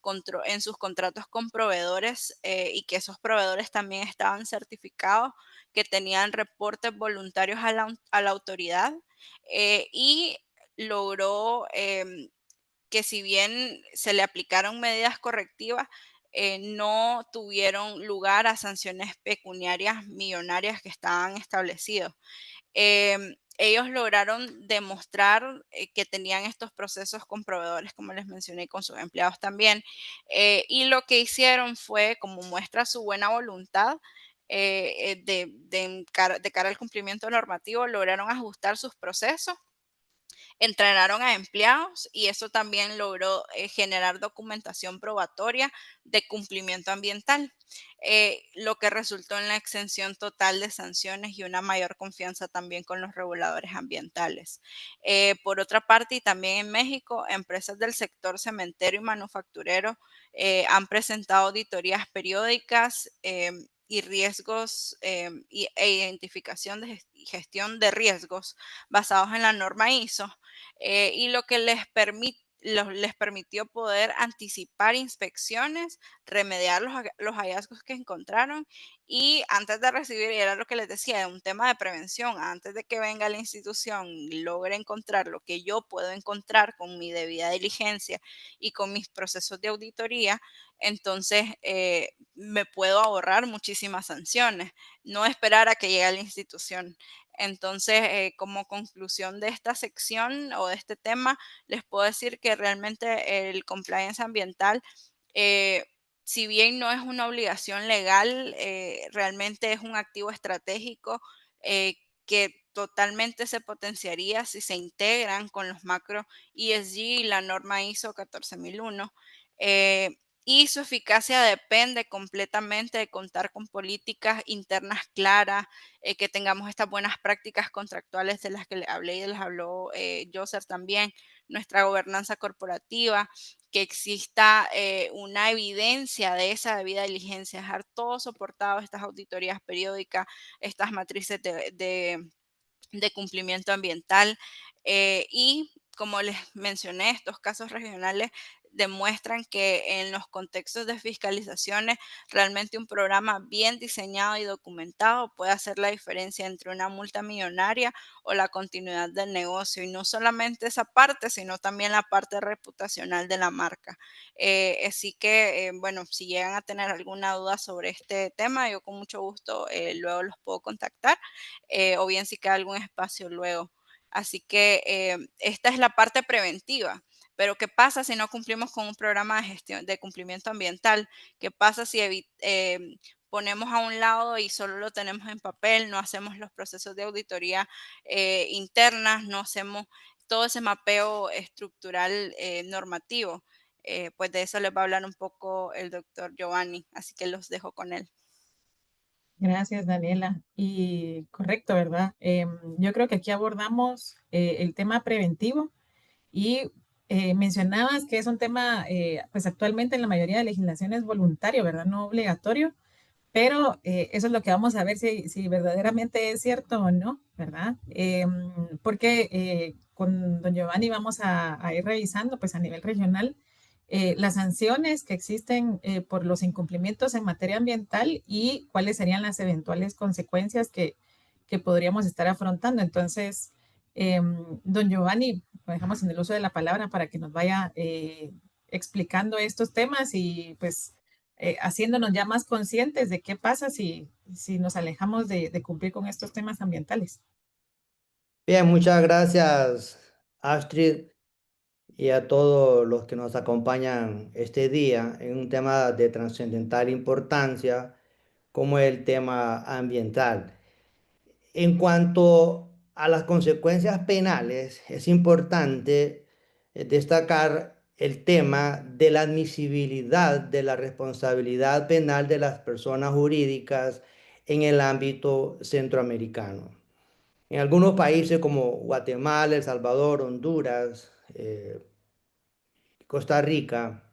contratos con proveedores, y que esos proveedores también estaban certificados, que tenían reportes voluntarios a la autoridad, y logró que, si bien se le aplicaron medidas correctivas, no tuvieron lugar a sanciones pecuniarias millonarias que estaban establecidos. Ellos lograron demostrar que tenían estos procesos con proveedores, como les mencioné, y con sus empleados también. Y lo que hicieron fue, como muestra su buena voluntad de cara al cumplimiento normativo, lograron ajustar sus procesos, entrenaron a empleados, y eso también logró generar documentación probatoria de cumplimiento ambiental, lo que resultó en la exención total de sanciones y una mayor confianza también con los reguladores ambientales. Por otra parte, y también en México, empresas del sector cementero y manufacturero han presentado auditorías periódicas y riesgos e identificación y gestión de riesgos basados en la norma ISO, y lo que les les permitió poder anticipar inspecciones, remediar los hallazgos que encontraron y antes de recibir, y era lo que les decía, un tema de prevención, antes de que venga la institución y logre encontrar lo que yo puedo encontrar con mi debida diligencia y con mis procesos de auditoría, entonces me puedo ahorrar muchísimas sanciones, no esperar a que llegue a la institución. Entonces, como conclusión de esta sección o de este tema, les puedo decir que realmente el compliance ambiental, eh, si bien no es una obligación legal, realmente es un activo estratégico que totalmente se potenciaría si se integran con los macro ESG y la norma ISO 14001. eh, y su eficacia depende completamente de contar con políticas internas claras, que tengamos estas buenas prácticas contractuales de las que le hablé y les habló Joser también, nuestra gobernanza corporativa, que exista una evidencia de esa debida diligencia, dejar todo soportado, estas auditorías periódicas, estas matrices de cumplimiento ambiental. Y como les mencioné, estos casos regionales demuestran que en los contextos de fiscalizaciones, realmente un programa bien diseñado y documentado puede hacer la diferencia entre una multa millonaria o la continuidad del negocio. Y no solamente esa parte, sino también la parte reputacional de la marca. Así que, bueno, si llegan a tener alguna duda sobre este tema, yo con mucho gusto luego los puedo contactar o bien si queda algún espacio luego. Así que esta es la parte preventiva. Pero ¿qué pasa si no cumplimos con un programa de gestión de cumplimiento ambiental? ¿Qué pasa si ponemos a un lado y solo lo tenemos en papel, no hacemos los procesos de auditoría internas, no hacemos todo ese mapeo estructural normativo? Pues de eso les va a hablar un poco el doctor Giovanni, así que los dejo con él. Gracias, Daniela. Y correcto, ¿verdad? Yo creo que aquí abordamos el tema preventivo y mencionabas que es un tema, pues actualmente en la mayoría de legislaciones voluntario, ¿verdad? No obligatorio, pero eso es lo que vamos a ver si verdaderamente es cierto o no, ¿verdad? Porque con don Giovanni vamos a ir revisando, pues a nivel regional, las sanciones que existen por los incumplimientos en materia ambiental y cuáles serían las eventuales consecuencias que podríamos estar afrontando. Entonces, don Giovanni, lo dejamos en el uso de la palabra para que nos vaya explicando estos temas y pues haciéndonos ya más conscientes de qué pasa si nos alejamos de cumplir con estos temas ambientales. Bien, muchas gracias, Astrid, y a todos los que nos acompañan este día en un tema de trascendental importancia como el tema ambiental. En cuanto a las consecuencias penales, es importante destacar el tema de la admisibilidad de la responsabilidad penal de las personas jurídicas en el ámbito centroamericano. En algunos países como Guatemala, El Salvador, Honduras, Costa Rica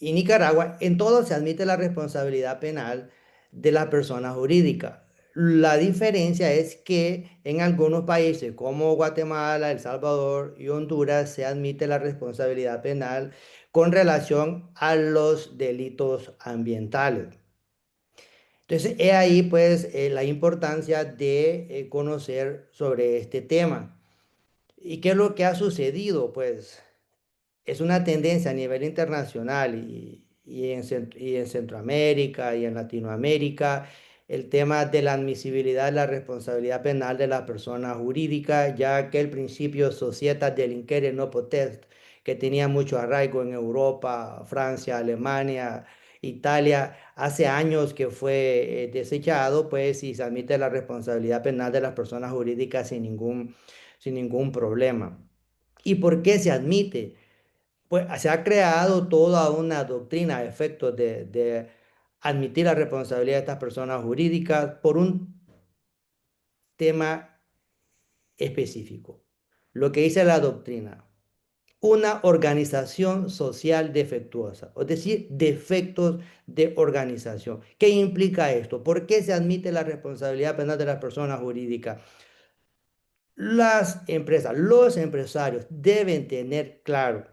y Nicaragua, en todo se admite la responsabilidad penal de la persona jurídica. La diferencia es que en algunos países como Guatemala, El Salvador y Honduras se admite la responsabilidad penal con relación a los delitos ambientales. Entonces, he ahí pues la importancia de conocer sobre este tema. ¿Y qué es lo que ha sucedido? Pues es una tendencia a nivel internacional y en Centroamérica y en Latinoamérica, el tema de la admisibilidad de la responsabilidad penal de la persona jurídica, ya que el principio societas delinquere no potest, que tenía mucho arraigo en Europa, Francia, Alemania, Italia, hace años que fue desechado, pues, y se admite la responsabilidad penal de las personas jurídicas sin ningún problema. ¿Y por qué se admite? Pues se ha creado toda una doctrina a efectos de admitir la responsabilidad de estas personas jurídicas por un tema específico. Lo que dice la doctrina, una organización social defectuosa, es decir, defectos de organización. ¿Qué implica esto? ¿Por qué se admite la responsabilidad penal de las personas jurídicas? Las empresas, los empresarios deben tener claro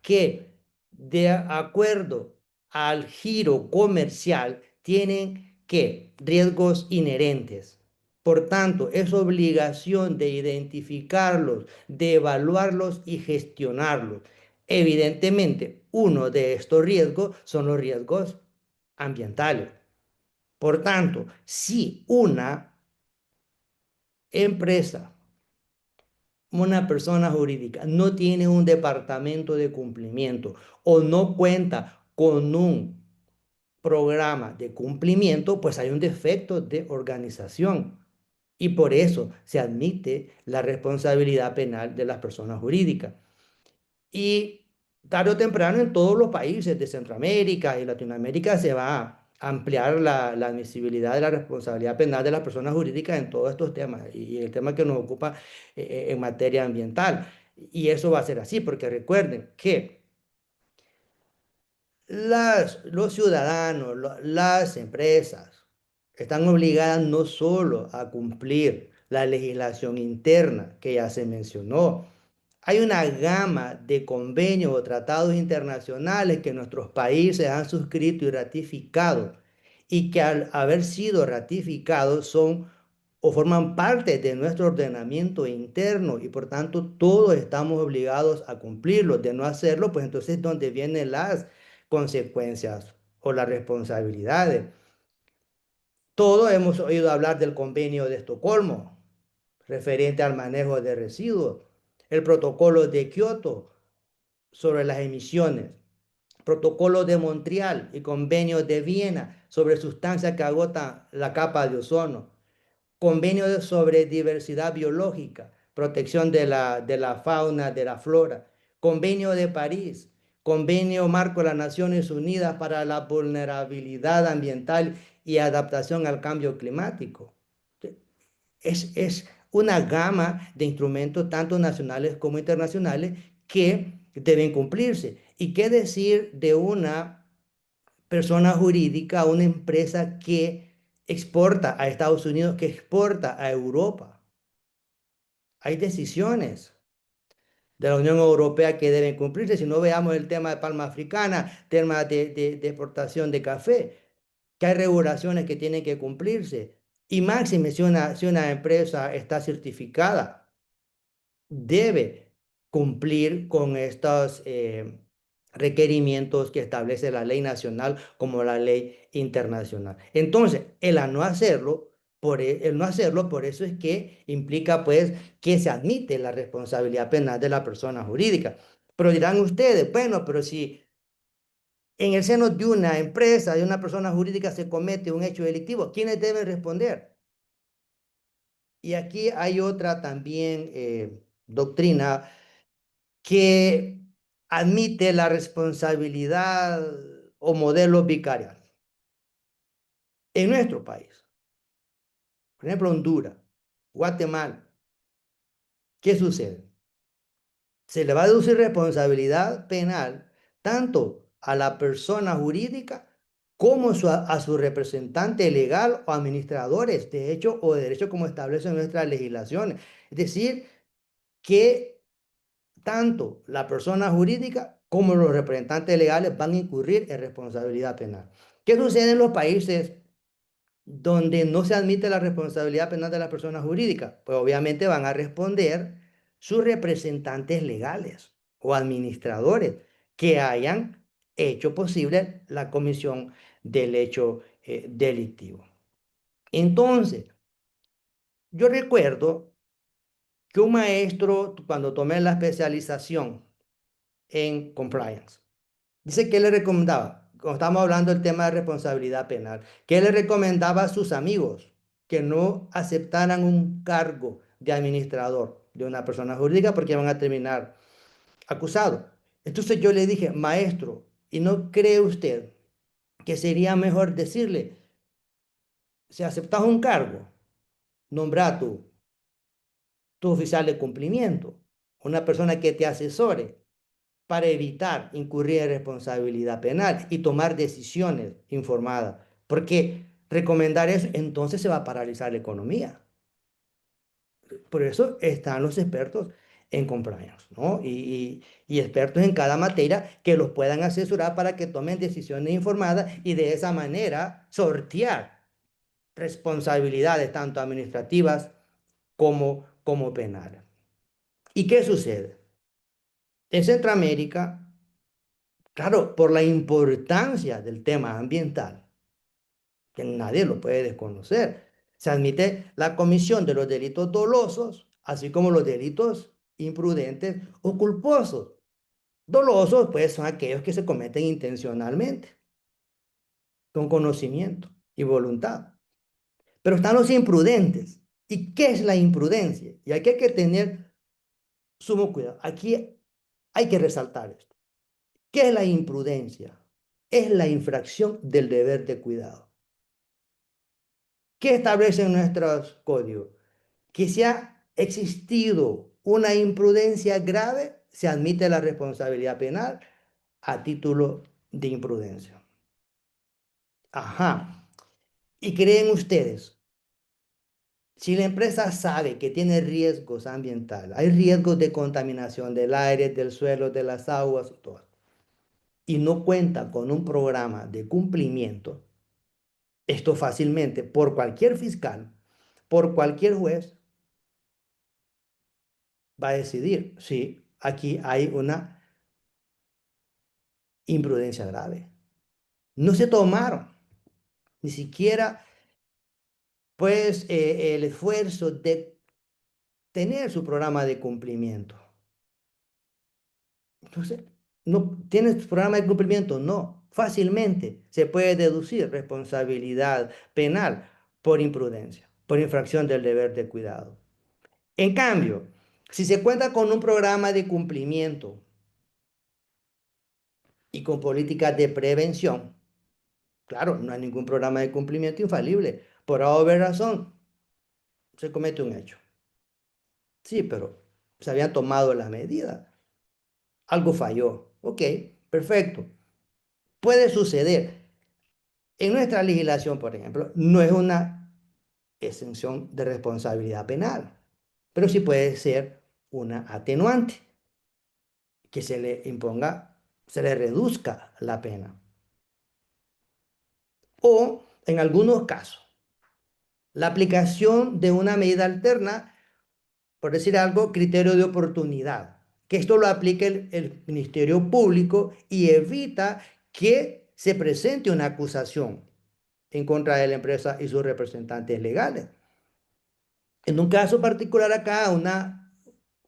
que de acuerdo al giro comercial tienen que riesgos inherentes. Por tanto, es obligación de identificarlos, de evaluarlos y gestionarlos. Evidentemente, uno de estos riesgos son los riesgos ambientales. Por tanto, si empresa, una persona jurídica no tiene un departamento de cumplimiento o no cuenta con un programa de cumplimiento, pues hay un defecto de organización. Y por eso se admite la responsabilidad penal de las personas jurídicas. Y tarde o temprano en todos los países de Centroamérica y Latinoamérica se va a ampliar la admisibilidad de la responsabilidad penal de las personas jurídicas en todos estos temas y el tema que nos ocupa en materia ambiental. Y eso va a ser así, porque recuerden que los ciudadanos, las empresas están obligadas no solo a cumplir la legislación interna que ya se mencionó. Hay una gama de convenios o tratados internacionales que nuestros países han suscrito y ratificado y que al haber sido ratificados son o forman parte de nuestro ordenamiento interno y por tanto todos estamos obligados a cumplirlo. De no hacerlo, pues entonces ¿dónde vienen las consecuencias o las responsabilidades? Todos hemos oído hablar del convenio de Estocolmo referente al manejo de residuos, el protocolo de Kioto sobre las emisiones, protocolo de Montreal y convenio de Viena sobre sustancias que agotan la capa de ozono, convenio sobre diversidad biológica, protección de la fauna, de la flora, convenio de París, convenio marco de las Naciones Unidas para la vulnerabilidad ambiental y adaptación al cambio climático. Es una gama de instrumentos, tanto nacionales como internacionales, que deben cumplirse. ¿Y qué decir de una persona jurídica, una empresa que exporta a Estados Unidos, que exporta a Europa? Hay decisiones de la Unión Europea que deben cumplirse. Si no, veamos el tema de palma africana, tema de exportación de café, que hay regulaciones que tienen que cumplirse. Y máxime, si una empresa está certificada, debe cumplir con estos requerimientos que establece la ley nacional como la ley internacional. Entonces, el no hacerlo, por eso es que implica pues que se admite la responsabilidad penal de la persona jurídica. Pero dirán ustedes, bueno, pero si en el seno de una empresa, de una persona jurídica se comete un hecho delictivo, ¿quiénes deben responder? Y aquí hay otra también doctrina que admite la responsabilidad o modelo vicarial. En nuestro país, por ejemplo, Honduras, Guatemala, ¿qué sucede? Se le va a deducir responsabilidad penal tanto a la persona jurídica como a su representante legal o administradores de hecho o de derecho como establece nuestras legislaciones. Es decir, que tanto la persona jurídica como los representantes legales van a incurrir en responsabilidad penal. ¿Qué sucede en los países donde no se admite la responsabilidad penal de las personas jurídicas? Pues obviamente van a responder sus representantes legales o administradores que hayan hecho posible la comisión del hecho delictivo. Entonces, yo recuerdo que un maestro, cuando tomé la especialización en compliance, dice que le recomendaba, cuando estamos hablando del tema de responsabilidad penal, que le recomendaba a sus amigos que no aceptaran un cargo de administrador de una persona jurídica porque van a terminar acusados. Entonces yo le dije, maestro, ¿y no cree usted que sería mejor decirle, si aceptas un cargo, nombra tu oficial de cumplimiento, una persona que te asesore para evitar incurrir en responsabilidad penal y tomar decisiones informadas? Porque recomendar eso, entonces se va a paralizar la economía. Por eso están los expertos en compliance, ¿no? Y expertos en cada materia que los puedan asesorar para que tomen decisiones informadas y de esa manera sortear responsabilidades tanto administrativas como penales. ¿Y qué sucede? En Centroamérica, claro, por la importancia del tema ambiental, que nadie lo puede desconocer, se admite la comisión de los delitos dolosos, así como los delitos imprudentes o culposos. Dolosos, pues, son aquellos que se cometen intencionalmente, con conocimiento y voluntad. Pero están los imprudentes. ¿Y qué es la imprudencia? Y aquí hay que tener sumo cuidado. Aquí hay que resaltar esto. ¿Qué es la imprudencia? Es la infracción del deber de cuidado. ¿Qué establecen nuestros códigos? Que si ha existido una imprudencia grave, se admite la responsabilidad penal a título de imprudencia. Ajá. ¿Y creen ustedes? Si la empresa sabe que tiene riesgos ambientales, hay riesgos de contaminación del aire, del suelo, de las aguas, todo, y no cuenta con un programa de cumplimiento, esto fácilmente por cualquier fiscal, por cualquier juez, va a decidir si aquí hay una imprudencia grave. No se tomaron ni siquiera pues el esfuerzo de tener su programa de cumplimiento. Entonces, ¿no tienes programa de cumplimiento? No. Fácilmente se puede deducir responsabilidad penal por imprudencia, por infracción del deber de cuidado. En cambio, si se cuenta con un programa de cumplimiento y con políticas de prevención, claro, no hay ningún programa de cumplimiento infalible. Por haber razón, se comete un hecho. Sí, pero se habían tomado las medidas. Algo falló. Ok, perfecto. Puede suceder. En nuestra legislación, por ejemplo, no es una exención de responsabilidad penal, pero sí puede ser una atenuante, que se le imponga, se le reduzca la pena. O, en algunos casos, la aplicación de una medida alterna, por decir algo, criterio de oportunidad, que esto lo aplique el Ministerio Público y evita que se presente una acusación en contra de la empresa y sus representantes legales. En un caso particular acá, a una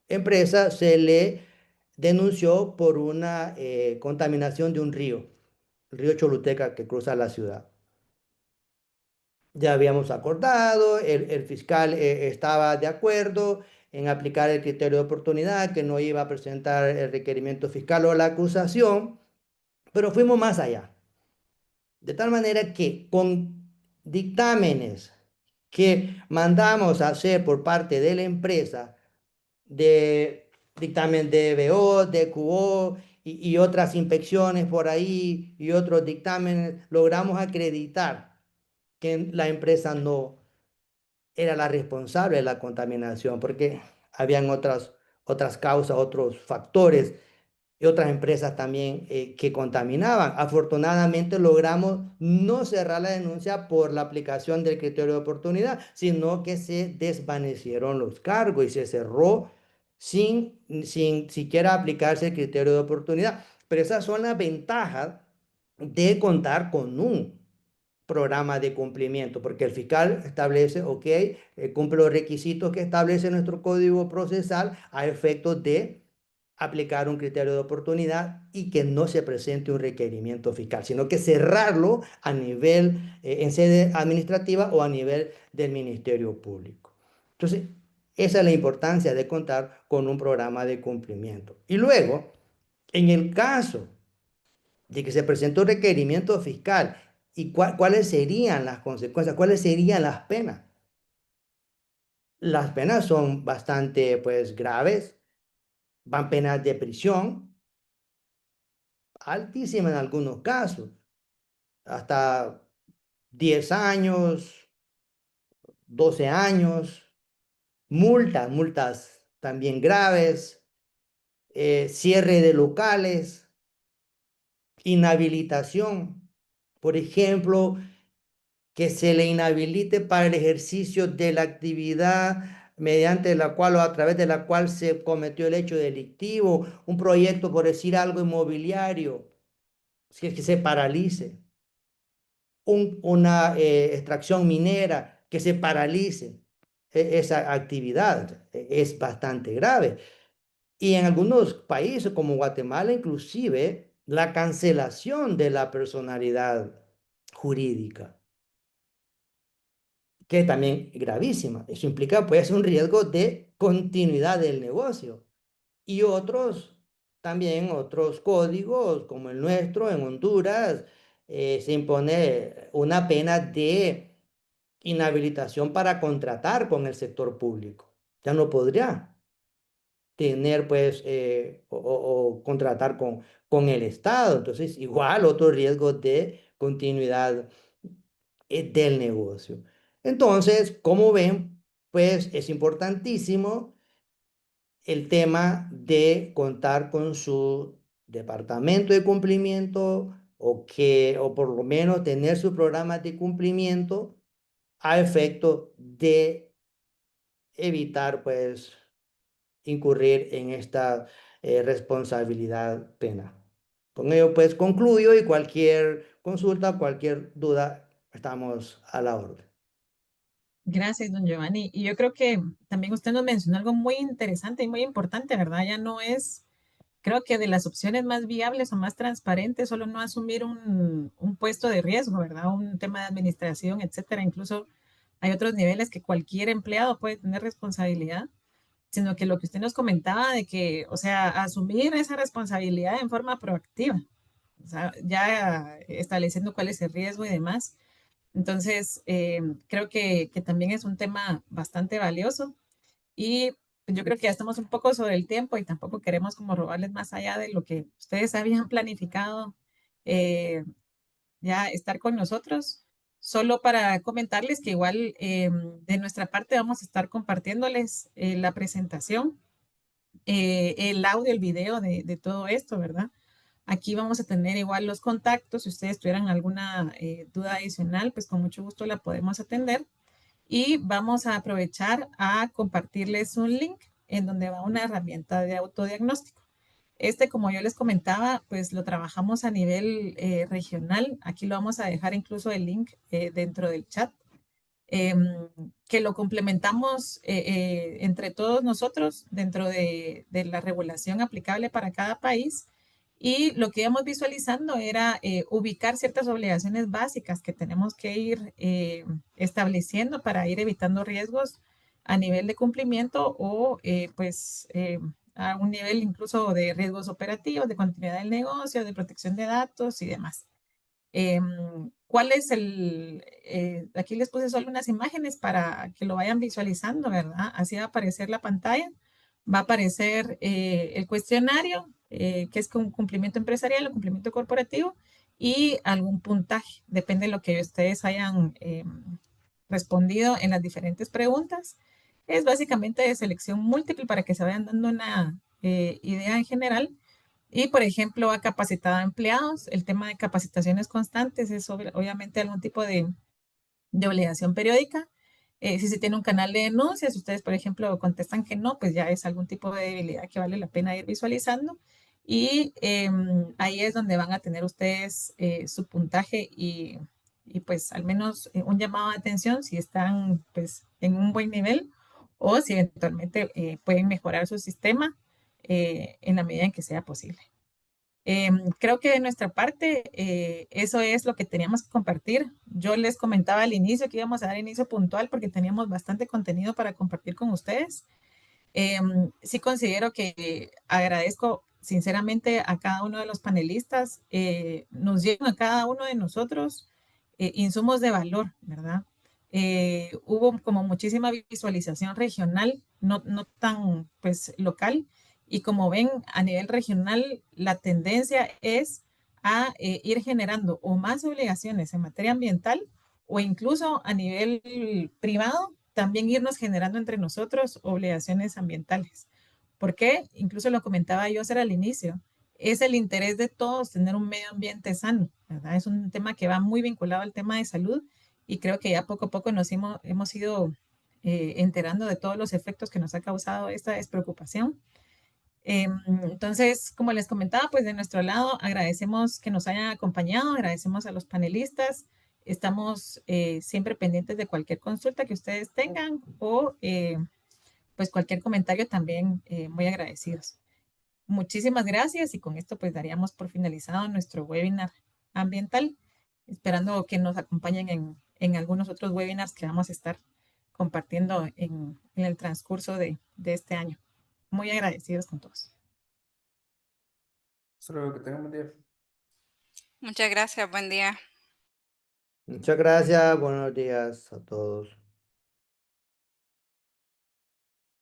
empresa se le denunció por una contaminación de un río, el río Choluteca que cruza la ciudad. Ya habíamos acordado, el fiscal estaba de acuerdo en aplicar el criterio de oportunidad, que no iba a presentar el requerimiento fiscal o la acusación, pero fuimos más allá. De tal manera que con dictámenes que mandamos a hacer por parte de la empresa, de dictamen de BO, de QO y otras inspecciones por ahí y otros dictámenes, logramos acreditar que la empresa no era la responsable de la contaminación, porque habían otras causas, otros factores y otras empresas también que contaminaban. Afortunadamente logramos no cerrar la denuncia por la aplicación del criterio de oportunidad, sino que se desvanecieron los cargos y se cerró sin siquiera aplicarse el criterio de oportunidad. Pero esas son las ventajas de contar con un programa de cumplimiento, porque el fiscal establece, ok, cumple los requisitos que establece nuestro código procesal a efectos de aplicar un criterio de oportunidad y que no se presente un requerimiento fiscal, sino que cerrarlo a nivel, en sede administrativa o a nivel del Ministerio Público. Entonces, esa es la importancia de contar con un programa de cumplimiento. Y luego, en el caso de que se presente un requerimiento fiscal y cuáles serían las consecuencias, cuáles serían las penas. Las penas son bastante, pues, graves, van penas de prisión, altísimas en algunos casos, hasta 10 años, 12 años, multas también graves, cierre de locales, inhabilitación. Por ejemplo, que se le inhabilite para el ejercicio de la actividad mediante la cual o a través de la cual se cometió el hecho delictivo, un proyecto, por decir algo, inmobiliario, que se paralice, una extracción minera, que se paralice esa actividad, es bastante grave. Y en algunos países como Guatemala, inclusive, la cancelación de la personalidad jurídica, que también es gravísima. Eso implica, pues, un riesgo de continuidad del negocio. Y también otros códigos, como el nuestro en Honduras, se impone una pena de inhabilitación para contratar con el sector público. Ya no podría tener, pues, o contratar con el Estado. Entonces, igual otro riesgo de continuidad del negocio. Entonces, como ven, pues es importantísimo el tema de contar con su departamento de cumplimiento o por lo menos tener su programa de cumplimiento a efecto de evitar, pues, incurrir en esta responsabilidad penal. Con ello, pues, concluyo y cualquier consulta, cualquier duda, estamos a la orden. Gracias, don Giovanni. Y yo creo que también usted nos mencionó algo muy interesante y muy importante, ¿verdad? Ya no es, creo que de las opciones más viables o más transparentes, solo no asumir un puesto de riesgo, ¿verdad? Un tema de administración, etcétera. Incluso hay otros niveles que cualquier empleado puede tener responsabilidad, sino que lo que usted nos comentaba de que, o sea, asumir esa responsabilidad en forma proactiva, o sea, ya estableciendo cuál es el riesgo y demás. Entonces, creo que también es un tema bastante valioso y yo creo que ya estamos un poco sobre el tiempo y tampoco queremos como robarles más allá de lo que ustedes habían planificado eh, ya estar con nosotros. Solo para comentarles que igual de nuestra parte vamos a estar compartiéndoles la presentación, el audio, el video de todo esto, ¿verdad? Aquí vamos a tener igual los contactos. Si ustedes tuvieran alguna duda adicional, pues con mucho gusto la podemos atender. Y vamos a aprovechar a compartirles un link en donde va una herramienta de autodiagnóstico. Este, como yo les comentaba, pues lo trabajamos a nivel regional. Aquí lo vamos a dejar incluso el link dentro del chat, que lo complementamos entre todos nosotros dentro de la regulación aplicable para cada país. Y lo que íbamos visualizando era ubicar ciertas obligaciones básicas que tenemos que ir estableciendo para ir evitando riesgos a nivel de cumplimiento o a un nivel incluso de riesgos operativos, de continuidad del negocio, de protección de datos y demás. ¿Cuál es aquí les puse solo unas imágenes para que lo vayan visualizando, ¿verdad? Así va a aparecer la pantalla, va a aparecer el cuestionario, que es con cumplimiento empresarial o cumplimiento corporativo, y algún puntaje, depende de lo que ustedes hayan respondido en las diferentes preguntas. Es básicamente de selección múltiple para que se vayan dando una idea en general. Y, por ejemplo, ha capacitado a empleados. El tema de capacitaciones constantes es obviamente algún tipo de obligación periódica. Si se tiene un canal de denuncias, ustedes, por ejemplo, contestan que no, pues ya es algún tipo de debilidad que vale la pena ir visualizando. Y ahí es donde van a tener ustedes su puntaje y pues al menos un llamado de atención si están pues en un buen nivel o si eventualmente pueden mejorar su sistema en la medida en que sea posible. Creo que de nuestra parte, eso es lo que teníamos que compartir. Yo les comentaba al inicio que íbamos a dar inicio puntual porque teníamos bastante contenido para compartir con ustedes. Sí considero que agradezco sinceramente a cada uno de los panelistas. Nos llegan a cada uno de nosotros insumos de valor, ¿verdad? Hubo como muchísima visualización regional, no tan pues local. Y como ven, a nivel regional, la tendencia es a ir generando o más obligaciones en materia ambiental o incluso a nivel privado también irnos generando entre nosotros obligaciones ambientales. ¿Por qué? Incluso lo comentaba yo al inicio. Es el interés de todos tener un medio ambiente sano, ¿verdad? Es un tema que va muy vinculado al tema de salud y creo que ya poco a poco hemos ido enterando de todos los efectos que nos ha causado esta despreocupación. Entonces, como les comentaba, pues de nuestro lado agradecemos que nos hayan acompañado, agradecemos a los panelistas, estamos siempre pendientes de cualquier consulta que ustedes tengan o pues cualquier comentario también muy agradecidos. Muchísimas gracias y con esto pues daríamos por finalizado nuestro webinar ambiental, esperando que nos acompañen en algunos otros webinars que vamos a estar compartiendo en el transcurso de este año. Muy agradecidos con todos. Hasta luego, que tengan buen día. Muchas gracias, buen día. Muchas gracias, buenos días a todos.